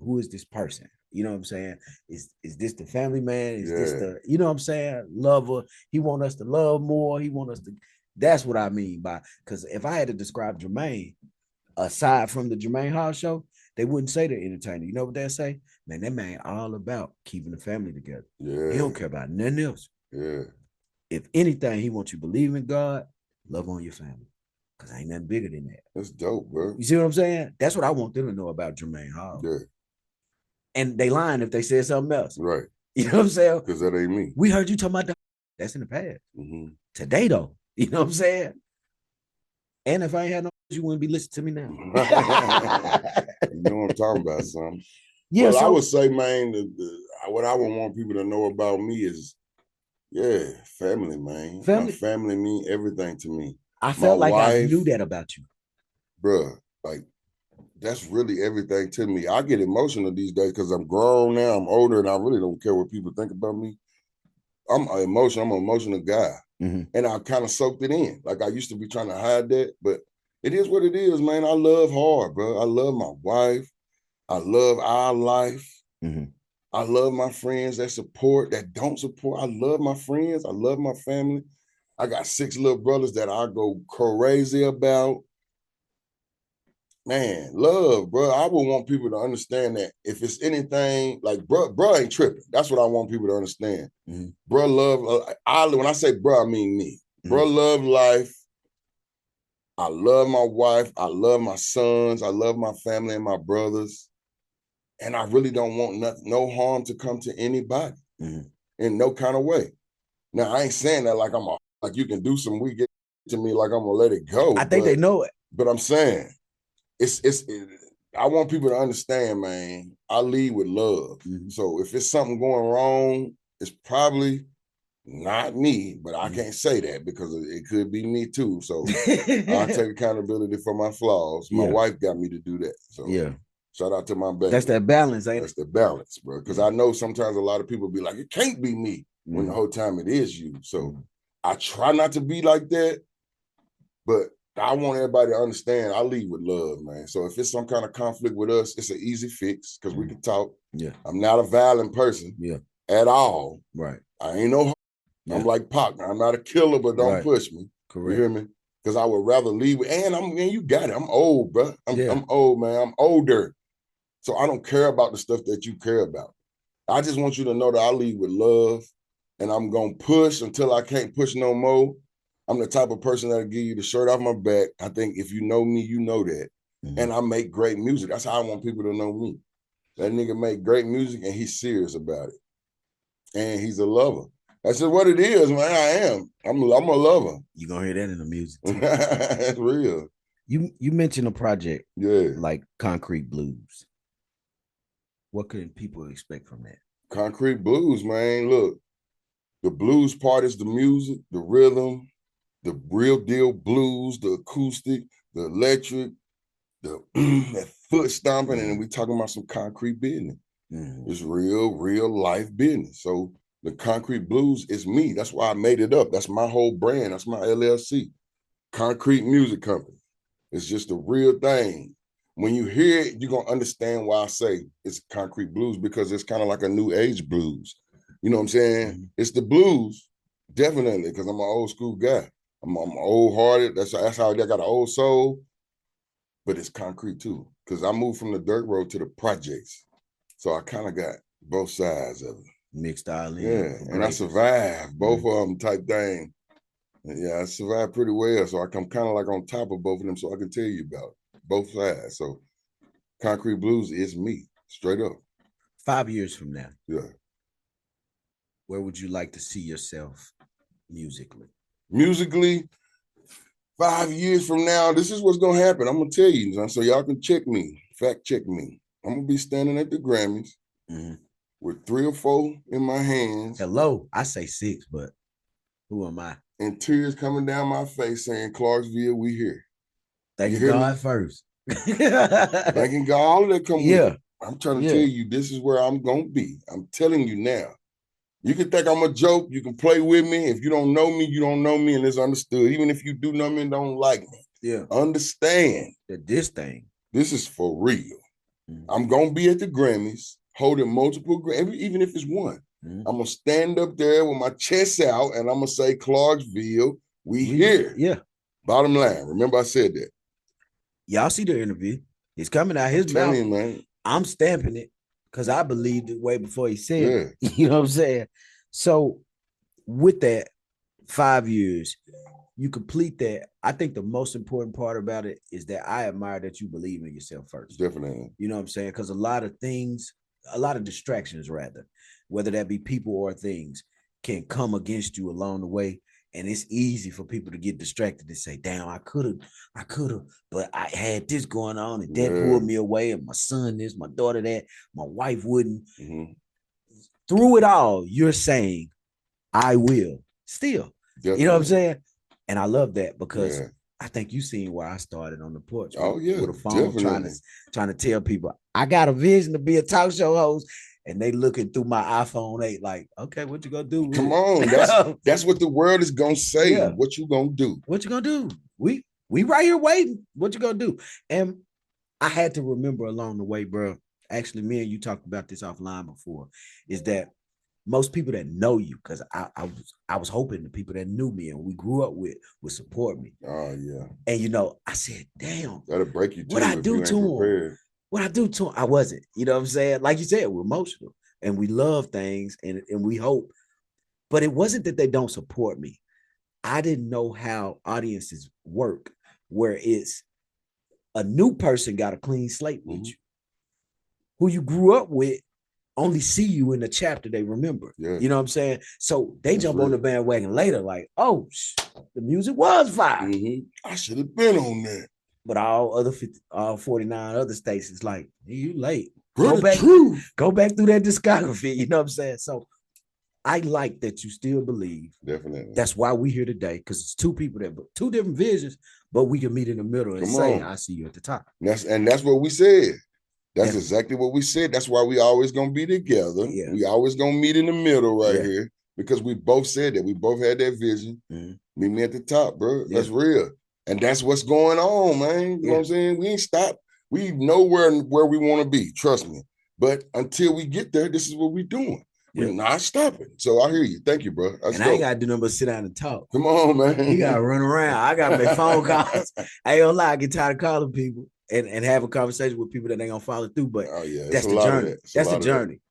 Who is this person? You know what I'm saying? Is this the family man? Is this the, you know what I'm saying? Lover. He want us to love more. He want us to. That's what I mean by, because if I had to describe Jermaine, aside from the Jermaine Hall show, they wouldn't say they're entertainer. You know what they say? Man, that man all about keeping the family together. Yeah. He don't care about nothing else. Yeah. If anything, he wants you to believe in God, love on your family. Because ain't nothing bigger than that. That's dope, bro. You see what I'm saying? That's what I want them to know about Jermaine Hall. Yeah. And they lying if they said something else. Right. You know what I'm saying? Because that ain't me. We heard you talking about that's in the past. Today, though, You know what I'm saying? And if I ain't had no, you wouldn't be listening to me now. You know what I'm talking about, son. Yeah, well, so I would say, man, what I would want people to know about me is, family, man. family. My family mean everything to me. I felt like I knew that about you. Bruh, like, that's really everything to me. I get emotional these days because I'm grown now, I'm older, and I really don't care what people think about me. I'm an emotional guy. Mm-hmm. And I kind of soaked it in. Like I used to be trying to hide that, but it is what it is, man. I love hard, bro. I love my wife. I love our life. Mm-hmm. I love my friends that support, that don't support. I love my friends. I love my family. I got 6 little brothers that I go crazy about. Man, love, bro. I would want people to understand that if it's anything like, bro ain't tripping. That's what I want people to understand. Mm-hmm. Bro, love. When I say bro, I mean me. Mm-hmm. Bro, love life. I love my wife. I love my sons. I love my family and my brothers. And I really don't want no harm to come to anybody in no kind of way. Now, I ain't saying that like like you can do some weak to me, like I'm gonna let it go. I think they know it. But I'm saying I want people to understand, man, I lead with love. Mm-hmm. So if it's something going wrong, it's probably not me, but I can't say that because it could be me too. So I'll take accountability for my flaws. My wife got me to do that. So shout out to my baby. That's that balance, ain't it? That's the balance, bro. Because I know sometimes a lot of people be like, it can't be me when the whole time it is you. So I try not to be like that, but I want everybody to understand I lead with love, man. So if it's some kind of conflict with us, it's an easy fix because we can talk. Yeah. I'm not a violent person at all. Right. I ain't no I'm like Pac. I'm not a killer, but don't push me. Correct. You hear me? Because I would rather leave with, and you got it. I'm old, bro. I'm old, man. I'm older. So I don't care about the stuff that you care about. I just want you to know that I lead with love, and I'm going to push until I can't push no more. I'm the type of person that'll give you the shirt off my back. I think if you know me, you know that. Mm-hmm. And I make great music. That's how I want people to know me. That nigga make great music, and he's serious about it. And he's a lover. That's just what it is, man. I am. I'm a lover. You're going to hear that in the music, too. That's real. You mentioned a project like Concrete Blues. What could people expect from that? Concrete Blues, man. Look, the blues part is the music, the rhythm, the real deal blues, the acoustic, the electric, the that foot stomping, and then we talking about some concrete business. It's real life business. So the Concrete Blues is me. That's why I made it up. That's my whole brand. That's my LLC. Concrete Music Company. It's just a real thing. When you hear it, you're going to understand why I say it's Concrete Blues, because it's kind of like a new age blues. You know what I'm saying? Mm-hmm. It's the blues, definitely, because I'm an old school guy. I'm old-hearted. That's how I got an old soul. But it's concrete, too, because I moved from the dirt road to the projects. So I kind of got both sides of it. Mixed style. Yeah, and I survived both of them type thing. Yeah, I survived pretty well. So I'm kind of like on top of both of them, so I can tell you about both sides. So Concrete Blues is me, straight up. 5 years from now. Yeah. Where would you like to see yourself musically? Musically, 5 years from now, this is what's going to happen. I'm going to tell you, so y'all can check me, fact check me. I'm going to be standing at the Grammys with 3 or 4 in my hands. Hello, I say 6, but who am I? And tears coming down my face saying, Clarksville, we here. Thank God first. Thanking God, all of that come with it. I'm trying to tell you, this is where I'm going to be. I'm telling you now. You can think I'm a joke. You can play with me. If you don't know me, you don't know me, and it's understood. Even if you do know me and don't like me. Yeah. Understand that this is for real. I'm going to be at the Grammys holding multiple Grammys, even if it's one. I'm going to stand up there with my chest out, and I'm going to say, Clarksville, we here. Yeah. Bottom line. Remember I said that. Y'all see the interview. It's coming out his mouth. You, man. I'm stamping it because I believed it way before he said it. You know what I'm saying? So with that, 5 years, you complete that. I think the most important part about it is that I admire that you believe in yourself first. Definitely. You know what I'm saying? Because a lot of distractions rather, whether that be people or things, can come against you along the way. And it's easy for people to get distracted and say, damn, I could have, but I had this going on and that pulled me away. And my son this, my daughter that, my wife wouldn't. Through it all, you're saying, I will still. Definitely. You know what I'm saying? And I love that because I think you seen where I started on the porch. With a phone trying to tell people, I got a vision to be a talk show host. And they looking through my iPhone 8 like, okay, what you gonna do? Come on, that's what the world is gonna say. Yeah. What you gonna do? What you gonna do? We right here waiting. What you gonna do? And I had to remember along the way, bro. Actually, me and you talked about this offline before. Is that most people that know you, because I was hoping the people that knew me and we grew up with would support me. Oh yeah. And you know, I said, damn, that'll break you too. What I do to him? What I do to him, I wasn't. You know what I'm saying? Like you said, we're emotional and we love things and we hope. But it wasn't that they don't support me. I didn't know how audiences work, where it's a new person got a clean slate with you. Who you grew up with only see you in the chapter they remember. Yeah. You know what I'm saying? So they jump on the bandwagon later like, oh, the music was fire. I should have been on that. But all 49 other states, it's like, hey, you late. Go back through that discography. You know what I'm saying? So I like that you still believe. Definitely. That's why we here today, because it's two people that two different visions, but we can meet in the middle and say, I see you at the top. That's what we said. That's exactly what we said. That's why we always gonna be together. Yeah. We always gonna meet in the middle here, because we both said that. We both had that vision. Meet me at the top, bro. That's real. And that's what's going on, man. You know what I'm saying? We ain't stopped. We know where we want to be. Trust me. But until we get there, this is what we're doing. We're not stopping. So I hear you. Thank you, bro. I ain't got to do nothing but sit down and talk. Come on, man. You got to run around. I got to make phone calls. I ain't gonna lie. I get tired of calling people and have a conversation with people that ain't gonna follow through. But that's the journey. That's the journey.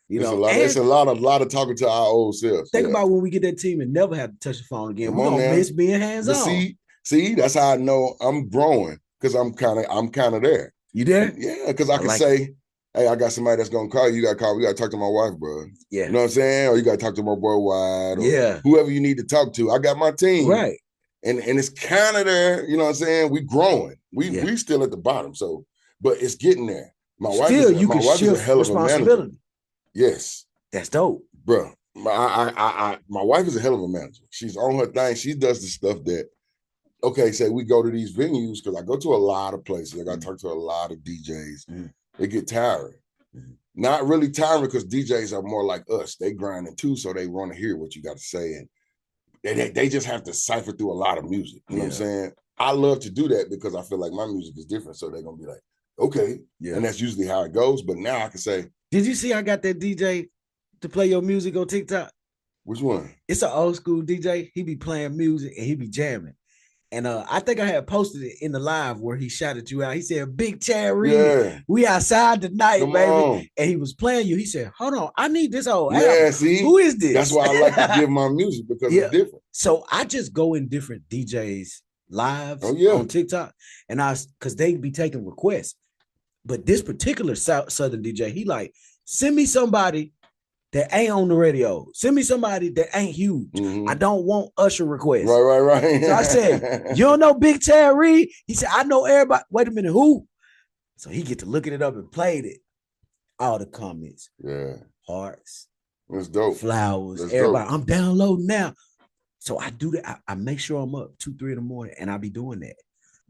You know, it's a lot of talking to our old selves. Think about when we get that team and never have to touch the phone again. We're gonna miss being hands on. See, that's how I know I'm growing, because I'm kind of there. You there? Yeah, because I can say, hey, I got somebody that's gonna call you. You gotta call. We gotta talk to my wife, bro. Yeah, you know what I'm saying? Or you gotta talk to my boy Wide. Or whoever you need to talk to. I got my team. Right. And it's kind of there. You know what I'm saying? We growing. We still at the bottom. So, but it's getting there. My wife is a hell of a manager. Yes, that's dope, bro. My wife is a hell of a manager. She's on her thing. She does the stuff that. Okay, say we go to these venues, because I go to a lot of places. I got to talk to a lot of DJs. They get tired. Not really tired, because DJs are more like us. They grinding too, so they want to hear what you got to say. And they just have to cipher through a lot of music. You know what I'm saying? I love to do that because I feel like my music is different. So they're going to be like, okay. And that's usually how it goes. But now I can say. Did you see I got that DJ to play your music on TikTok? Which one? It's an old school DJ. He be playing music and he be jamming. And I think I had posted it in the live where he shouted you out. He said, Big Chad Reed, we outside tonight, baby. On. And he was playing you. He said, hold on, I need this old album. See? Who is this? That's why I like to give my music, because it's different. So I just go in different DJs' lives on TikTok, and because they be taking requests. But this particular Southern DJ, he like, send me somebody that ain't on the radio. Send me somebody that ain't huge. I don't want Usher requests. Right. So I said, you don't know Big Chad Reed? He said, I know everybody. Wait a minute, who? So he get to looking it up and played it. All the comments. Yeah. Hearts. That's dope. Flowers. That's everybody. Dope. I'm downloading now. So I do that. I make sure I'm up 2-3 in the morning, and I be doing that.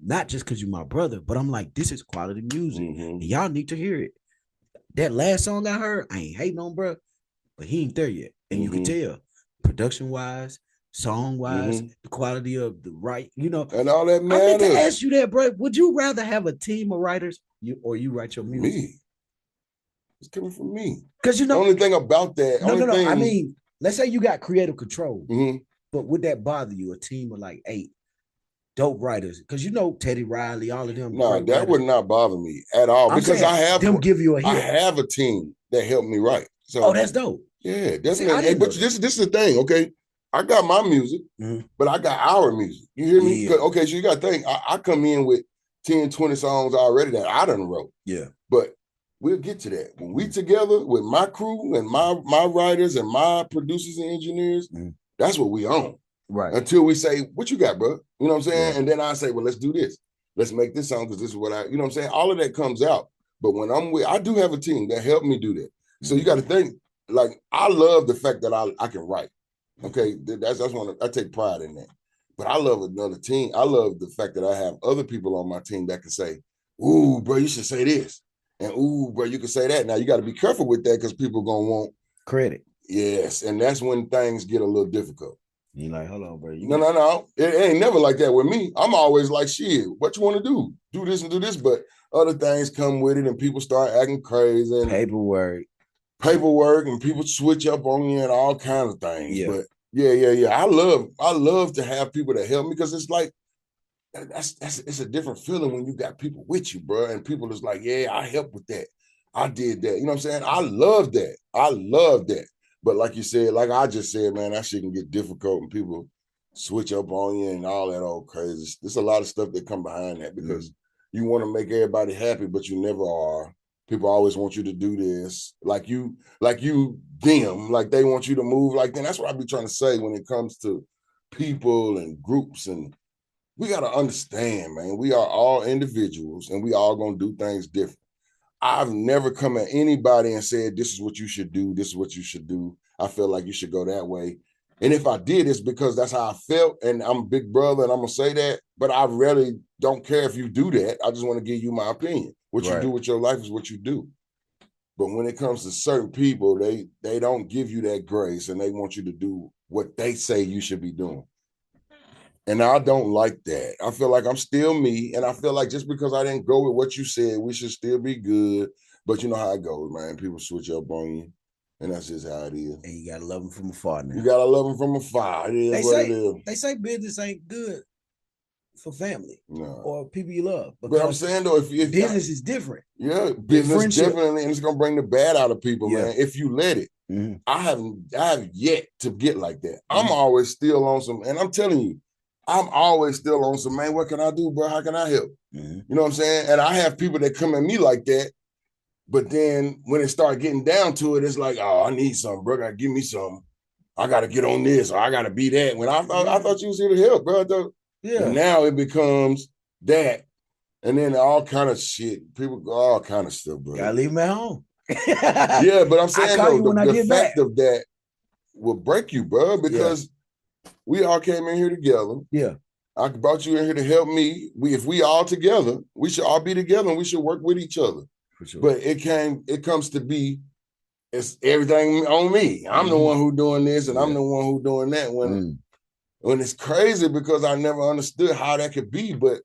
Not just because you're my brother, but I'm like, this is quality music. And y'all need to hear it. That last song I heard, I ain't hating on, bro. But he ain't there yet. And you can tell, production-wise, song-wise, the quality of the and all that matters. I meant to ask you that, bro. Would you rather have a team of writers or you write your music? Me. It's coming from me. Because the only thing about that. No. I mean, let's say you got creative control. But would that bother you, a team of like 8 dope writers? Because Teddy Riley, all of them. No, that would not bother me at all. Because I have them give you a hit. I have a team that helped me write. So, that's dope. Yeah, definitely. But this is the thing, okay? I got my music, but I got our music. You hear me? Okay, so you got to think, I come in with 10, 20 songs already that I done wrote. Yeah. But we'll get to that. When we together with my crew and my writers and my producers and engineers, that's what we own. Right. Until we say, what you got, bro? You know what I'm saying? Yeah. And then I say, well, let's do this. Let's make this song because this is what I, you know what I'm saying? All of that comes out. But when I'm with, I do have a team that helped me do that. So you got to think, like, I love the fact that I can write. Okay, that's one I take pride in that. But I love another team. I love the fact that I have other people on my team that can say, ooh, bro, you should say this. And ooh, bro, you can say that. Now you got to be careful with that because people gonna want credit. Yes, and that's when things get a little difficult. You like, hold on, bro. No. It ain't never like that with me. I'm always like, shit, what you want to do? Do this and do this. But other things come with it and people start acting crazy. And paperwork, and people switch up on you and all kinds of things. Yeah. But yeah. I love to have people that help me because it's like, it's a different feeling when you got people with you, bro. And people is like, yeah, I helped with that. I did that. You know what I'm saying? I love that. But like you said, like I just said, man, that shit can get difficult and people switch up on you and all that old crazy. There's a lot of stuff that come behind that because you want to make everybody happy, but you never are. People always want you to do this, like you them, like they want you to move like them. That's what I be trying to say when it comes to people and groups. And we got to understand, man, we are all individuals and we all gonna do things different. I've never come at anybody and said, this is what you should do. This is what you should do. I feel like you should go that way. And if I did, it's because that's how I felt. And I'm a big brother and I'm going to say that. But I really don't care if you do that. I just want to give you my opinion. What you do with your life is what you do. But when it comes to certain people, they don't give you that grace and they want you to do what they say you should be doing. And I don't like that. I feel like I'm still me. And I feel like just because I didn't go with what you said, we should still be good. But you know how it goes, man. People switch up on you. And that's just how it is. And you got to love them from afar now. You got to love them from afar. It is what it is. They say business ain't good for family or people you love. But I'm saying, though, if business is different. Yeah, business definitely. And it's going to bring the bad out of people, man, if you let it. Mm-hmm. I have yet to get like that. I'm always still on some, and I'm telling you, I'm always still on some, man, what can I do, bro? How can I help? Mm-hmm. You know what I'm saying? And I have people that come at me like that, but then when it start getting down to it, it's like, oh, I need something, bro. Gotta give me something. I gotta get on this, or I gotta be that. When I thought you was here to help, bro. And now it becomes that. And then all kind of shit. People go all kind of stuff, bro. Gotta leave them at home. Yeah, but I'm saying though, the fact of that will break you, bro, because we all came in here together. Yeah. I brought you in here to help me. If we all together, we should all be together and we should work with each other. For sure. But it comes to be, it's everything on me. I'm the one who doing this and I'm the one who doing that. When it's crazy because I never understood how that could be, but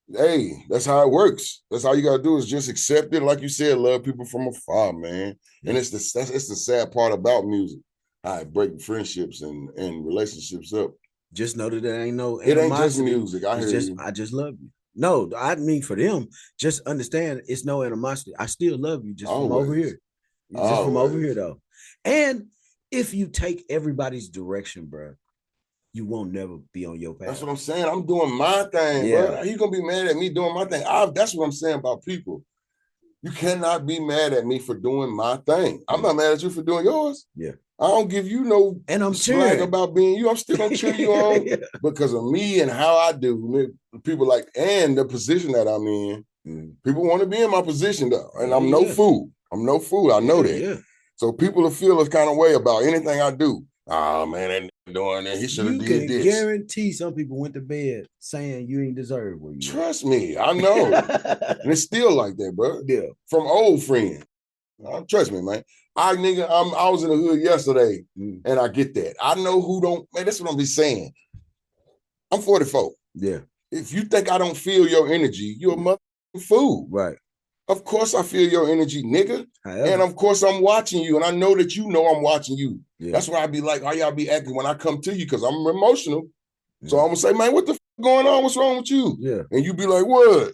hey, that's how it works. That's all you gotta do is just accept it. Like you said, love people from afar, man. And it's the sad part about music. How it break friendships and relationships up. Just know that there ain't no animosity. It ain't just music. I just love you. No, I mean for them, just understand it's no animosity. I still love you just from over here. Just from over here, though. And if you take everybody's direction, bro, you won't never be on your path. That's what I'm saying. I'm doing my thing, bro. You gonna be mad at me doing my thing? That's what I'm saying about people. You cannot be mad at me for doing my thing. I'm not mad at you for doing yours. Yeah. I don't give you no slag about being you. I'm still gonna cheer you on because of me and how I do. People like, and the position that I'm in. People want to be in my position though, and I'm no fool. I'm no fool. I know that. Yeah. So people will feel this kind of way about anything I do. Oh man, that doing that. He should have did this. You can guarantee some people went to bed saying you ain't deserve what you. Trust me, I know. And it's still like that, bro. Yeah. From old friends. Trust me, man. I was in the hood yesterday, and I get that. I know who don't, man, that's what I'm be saying. I'm 44. Yeah. If you think I don't feel your energy, you're a motherfucking fool. Right. Of course I feel your energy, nigga. And of course I'm watching you, and I know that you know I'm watching you. Yeah. That's why I be like, why y'all be acting when I come to you, because I'm emotional. So I'm going to say, man, what the going on? What's wrong with you? Yeah. And you be like, what?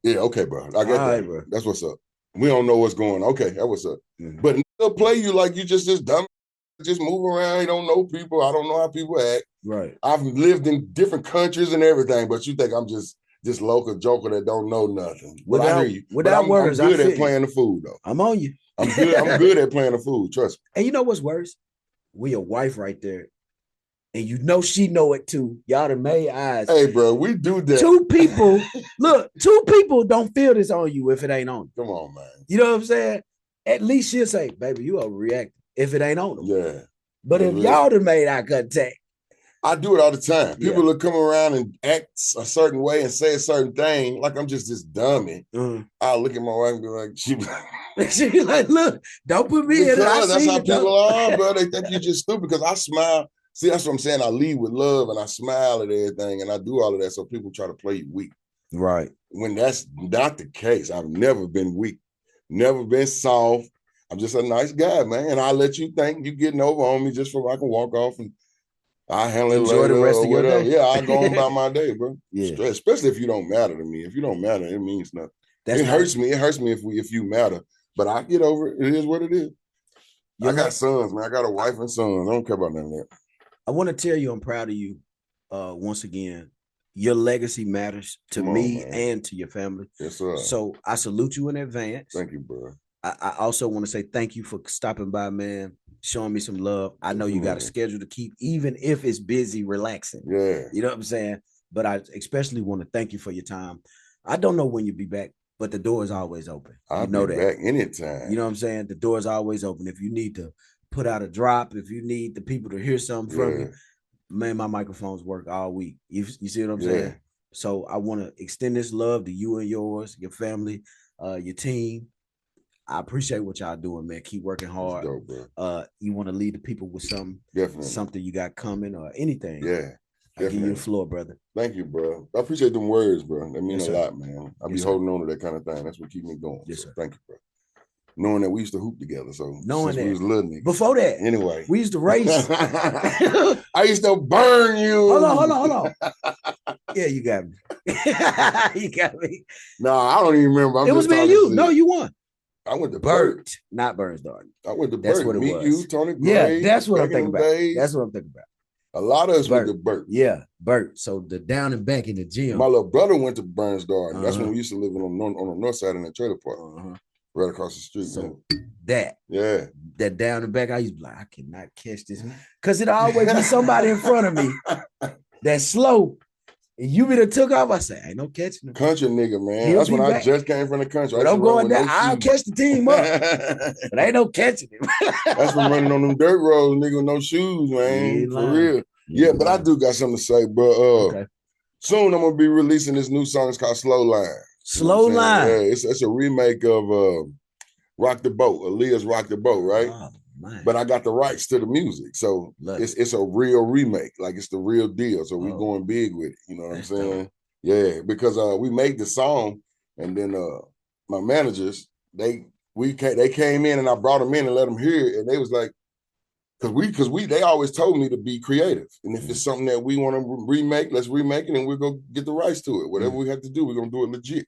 Yeah, okay, bro. I get that. Right, bro. That's what's up. We don't know what's going on. Okay, that's what's up. But they'll play you like you just dumb, just move around. You don't know people. I don't know how people act. Right. I've lived in different countries and everything, but you think I'm just local joker that don't know nothing. But I hear you. Without words, I'm good at playing the fool, though. I'm on you. I'm good at playing the fool. Trust me. And you know what's worse? We a wife right there. and you know she know it too. Y'all done made eyes. Hey, bro, we do that. Two people don't feel this on you if it ain't on you. Come on, man. You know what I'm saying? At least she'll say, baby, you overreacting if it ain't on them. Yeah. But if y'all done made eye contact. I do it all the time. People will come around and act a certain way and say a certain thing, like I'm just this dummy. I'll look at my wife and be like, she be like, look, don't put me in it. That's how people are, bro. They think you're just stupid because I smile. See, that's what I'm saying. I lead with love and I smile at everything and I do all of that so people try to play you weak. Right. When that's not the case, I've never been weak, never been soft. I'm just a nice guy, man. And I'll let you think you're getting over on me just so I can walk off and I handle it later. Enjoy the rest of your day. Yeah, I go on about my day, bro. Yeah. Especially if you don't matter to me. If you don't matter, it means nothing. It hurts me. It hurts me if you matter. But I get over it. It is what it is. I got sons, man. I got a wife and sons. I don't care about none of that. I want to tell you I'm proud of you. Once again, your legacy matters to me and to your family. Yes, sir. So I salute you in advance. Thank you, bro. I also want to say thank you for stopping by, man, showing me some love. I know you got a schedule to keep, even if it's busy, relaxing. Yeah. You know what I'm saying? But I especially want to thank you for your time. I don't know when you'll be back, but the door is always open. I'll be back anytime. You know what I'm saying? The door is always open. If you need to put out a drop, if you need the people to hear something from you, man, my microphones work all week. You see what I'm saying? So I want to extend this love to you and yours, your family, your team. I appreciate what y'all doing, man. Keep working hard. Dope, bro. You want to lead the people with something, something you got coming or anything. Yeah. I give you the floor, brother. Thank you, bro. I appreciate them words, bro. That mean a lot, man. I be holding on to that kind of thing. That's what keep me going. Yes, sir. Thank you, bro. Knowing that we used to hoop together, so knowing that we was little niggas. Before that, anyway, we used to race. I used to burn you. Hold on. Yeah, you got me. You got me. No, I don't even remember. It was me and you. No, you won. I went to Bert, not Burns Darden. I went to That's Bert. What it Me, was. you, Tony Gray. Yeah, that's what I'm thinking about. That's what I'm thinking about. A lot of us went to Bert. Yeah, Bert. So the down and back in the gym. My little brother went to Burns Darden. That's when we used to live on the north side in the trailer park, right across the street. So that down and back, I used to be like, I cannot catch this, because it always be somebody in front of me that's slow. And you be the took off. I say, ain't no catching him. Country nigga, man. That's when I just came from the country. But I'm going down. I'll catch the team up. But ain't no catching him. That's when running on them dirt roads, nigga, with no shoes, man. For real. Yeah, but I do got something to say, bro. Soon I'm gonna be releasing this new song. It's called Slow Line. Slow Line. Yeah, it's a remake of Rock the Boat. Aaliyah's Rock the Boat, right? Oh, man. But I got the rights to the music, so it's a real remake. Like, it's the real deal. So we going big with it. You know what I'm saying? Yeah, because we made the song, and then my managers they came in, and I brought them in and let them hear it, and they was like, because they always told me to be creative, and if it's something that we want to remake, let's remake it, and we'll go get the rights to it. Whatever we have to do, we're gonna do it legit.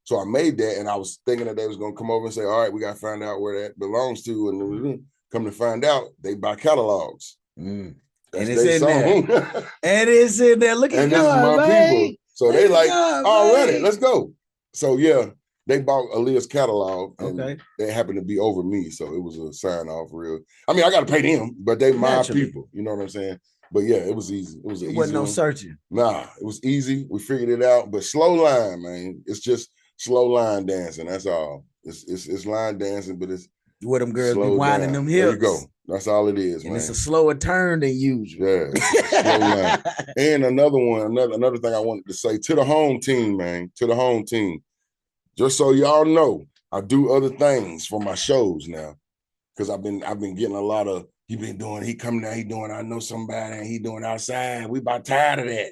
So I made that, and I was thinking that they was gonna come over and say, all right, we gotta find out where that belongs to, and come to find out, they buy catalogs. And it's in there. And it's in there. Look at God, people. So they like, already, let's go. So yeah, they bought Aaliyah's catalog, and they happened to be over me, so it was a sign off real. I mean, I got to pay them, but they my people. You know what I'm saying? But yeah, it was easy. It wasn't no searching. Nah, it was easy. We figured it out. But slow line, man. It's just slow line dancing. That's all. It's line dancing, but it's where them girls be winding them hips. There you go. That's all it is, and man. It's a slower turn than usual. Yeah. Slow line. And another thing I wanted to say to the home team, man. To the home team. Just so y'all know, I do other things for my shows now. Because I've been getting a lot of, he coming down, he doing, I know somebody, and he doing outside. We about tired of that.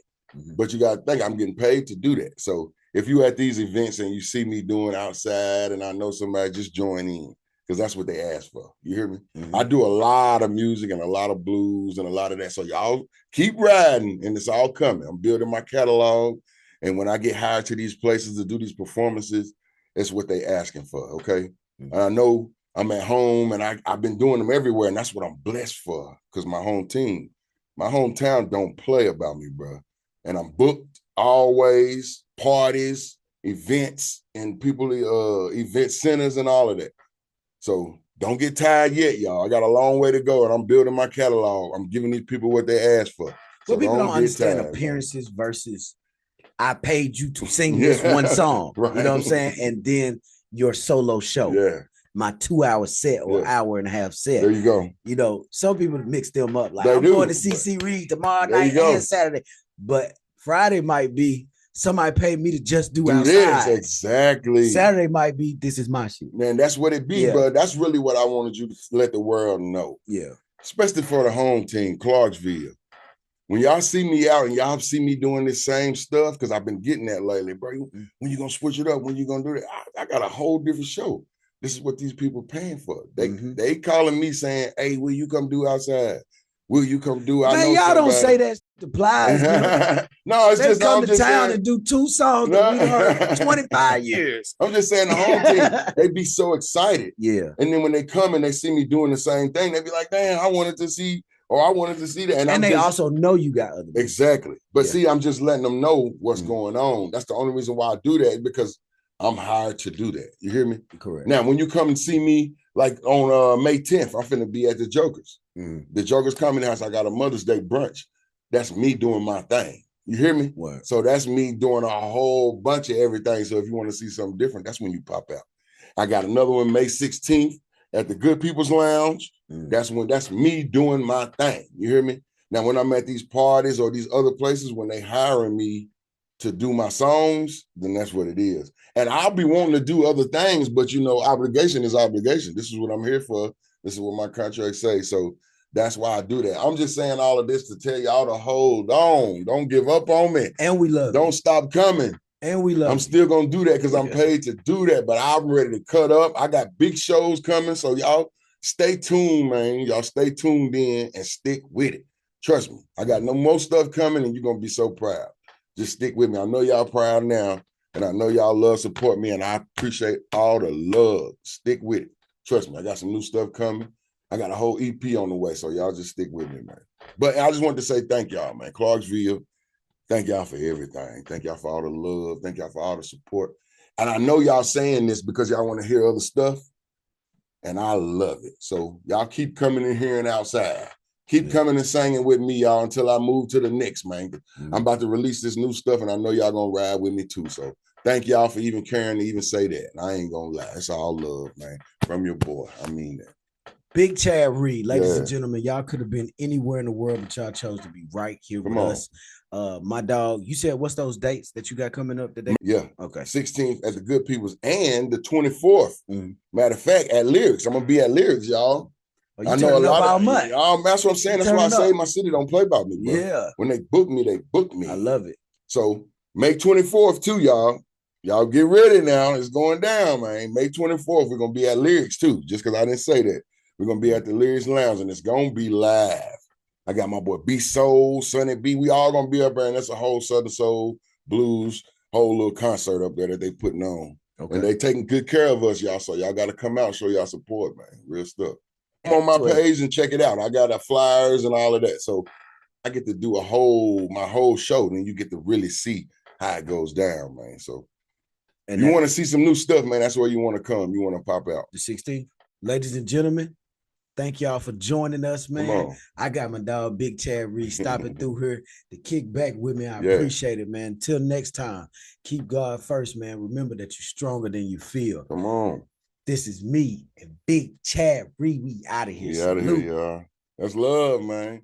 But you gotta think, I'm getting paid to do that. So if you at these events and you see me doing outside and I know somebody, just join in. Because that's what they ask for. You hear me? I do a lot of music and a lot of blues and a lot of that. So y'all keep riding, and it's all coming. I'm building my catalog. And when I get hired to these places to do these performances, it's what they asking for, okay? And I know I'm at home, and I've been doing them everywhere, and that's what I'm blessed for, because my hometown don't play about me, bro. And I'm booked always, parties, events, and people, event centers and all of that. So Don't get tired yet, y'all. I got a long way to go, and I'm building my catalog. I'm giving these people what they asked for. So well, people don't understand tired, appearances versus I paid you to sing this one song. Right. You know what I'm saying? And then your solo show. Yeah. My 2-hour set or hour and a half set. There you go. You know, some people mix them up. Like, I'm going to CC Reed tomorrow night and Saturday. But Friday might be somebody paid me to just do outside. This. Exactly. Saturday might be this is my shit. Man, that's what it be, but that's really what I wanted you to let the world know. Yeah. Especially for the home team, Clarksville. When y'all see me out and y'all see me doing this same stuff, because I've been getting that lately, bro. When you gonna switch it up? When you gonna do that? I got a whole different show. This is what these people paying for. They calling me saying, "Hey, will you come do outside? Will you come do?" Man, I know y'all don't say that applies. No, it's just come to town and do 2 songs that we heard 25 years. I'm just saying the home team, they be so excited. Yeah. And then when they come and they see me doing the same thing, they be like, "Damn, I wanted to see." Or I wanted to see that. And they also know you got other people. Exactly. But see, I'm just letting them know what's going on. That's the only reason why I do that, because I'm hired to do that. You hear me? Correct. Now, when you come and see me, like on May 10th, I'm finna be at the Jokers. The Jokers Comedy House. I got a Mother's Day brunch. That's me doing my thing. You hear me? What? So that's me doing a whole bunch of everything. So if you want to see something different, that's when you pop out. I got another one May 16th at the Good People's Lounge. That's me doing my thing. You hear me? Now, when I'm at these parties or these other places, when they hiring me to do my songs, then that's what it is. And I'll be wanting to do other things, but you know, obligation is obligation. This is what I'm here for. This is what my contract says. So that's why I do that. I'm just saying all of this to tell y'all to hold on. Don't give up on me. And we love Don't stop coming. And we love I'm still gonna do that because I'm paid to do that, but I'm ready to cut up. I got big shows coming. So y'all stay tuned, man. Y'all stay tuned in and stick with it. Trust me, I got no more stuff coming and you're going to be so proud. Just stick with me. I know y'all proud now, and I know y'all love support me, and I appreciate all the love. Stick with it. Trust me, I got some new stuff coming. I got a whole EP on the way, so y'all just stick with me, man. But I just wanted to say thank y'all, man. Clarksville, thank y'all for everything. Thank y'all for all the love. Thank y'all for all the support. And I know y'all saying this because y'all want to hear other stuff, and I love it. So y'all keep coming in here and outside. Keep coming and singing with me, y'all, until I move to the next, man. I'm about to release this new stuff, and I know y'all gonna ride with me too. So thank y'all for even caring to even say that. I ain't gonna lie. It's all love, man, from your boy. I mean that. Big Chad Reed, ladies and gentlemen, y'all could have been anywhere in the world, but y'all chose to be right here with us. My dog, you said, what's those dates that you got coming up today? Yeah. Okay. 16th at the Good People's and the 24th. Matter of fact, at Lyrics. I'm gonna be at Lyrics, y'all. I know a lot of money. That's what I'm saying. That's why I say my city don't play about me, bro. Yeah. When they book me, they book me. I love it. So May 24th too, y'all. Y'all get ready now. It's going down, man. May 24th, we're gonna be at Lyrics too. Just because I didn't say that. We're gonna be at the Lyrics Lounge, and it's gonna be live. I got my boy B Soul, Sonny B. We all gonna be up there, and that's a whole Southern Soul Blues, whole little concert up there that they putting on. Okay. And they taking good care of us, y'all. So y'all gotta come out, show y'all support, man. Real stuff. Come on my page and check it out. I got flyers and all of that. So I get to do my whole show, and you get to really see how it goes down, man. So if you want to see some new stuff, man, that's where you want to come. You want to pop out. The 16th. Ladies and gentlemen, thank y'all for joining us, man. I got my dog, Big Chad Reed, stopping through here to kick back with me. I appreciate it, man. Till next time, keep God first, man. Remember that you're stronger than you feel. Come on. This is me and Big Chad Reed. We out of here. We out of here, y'all. That's love, man.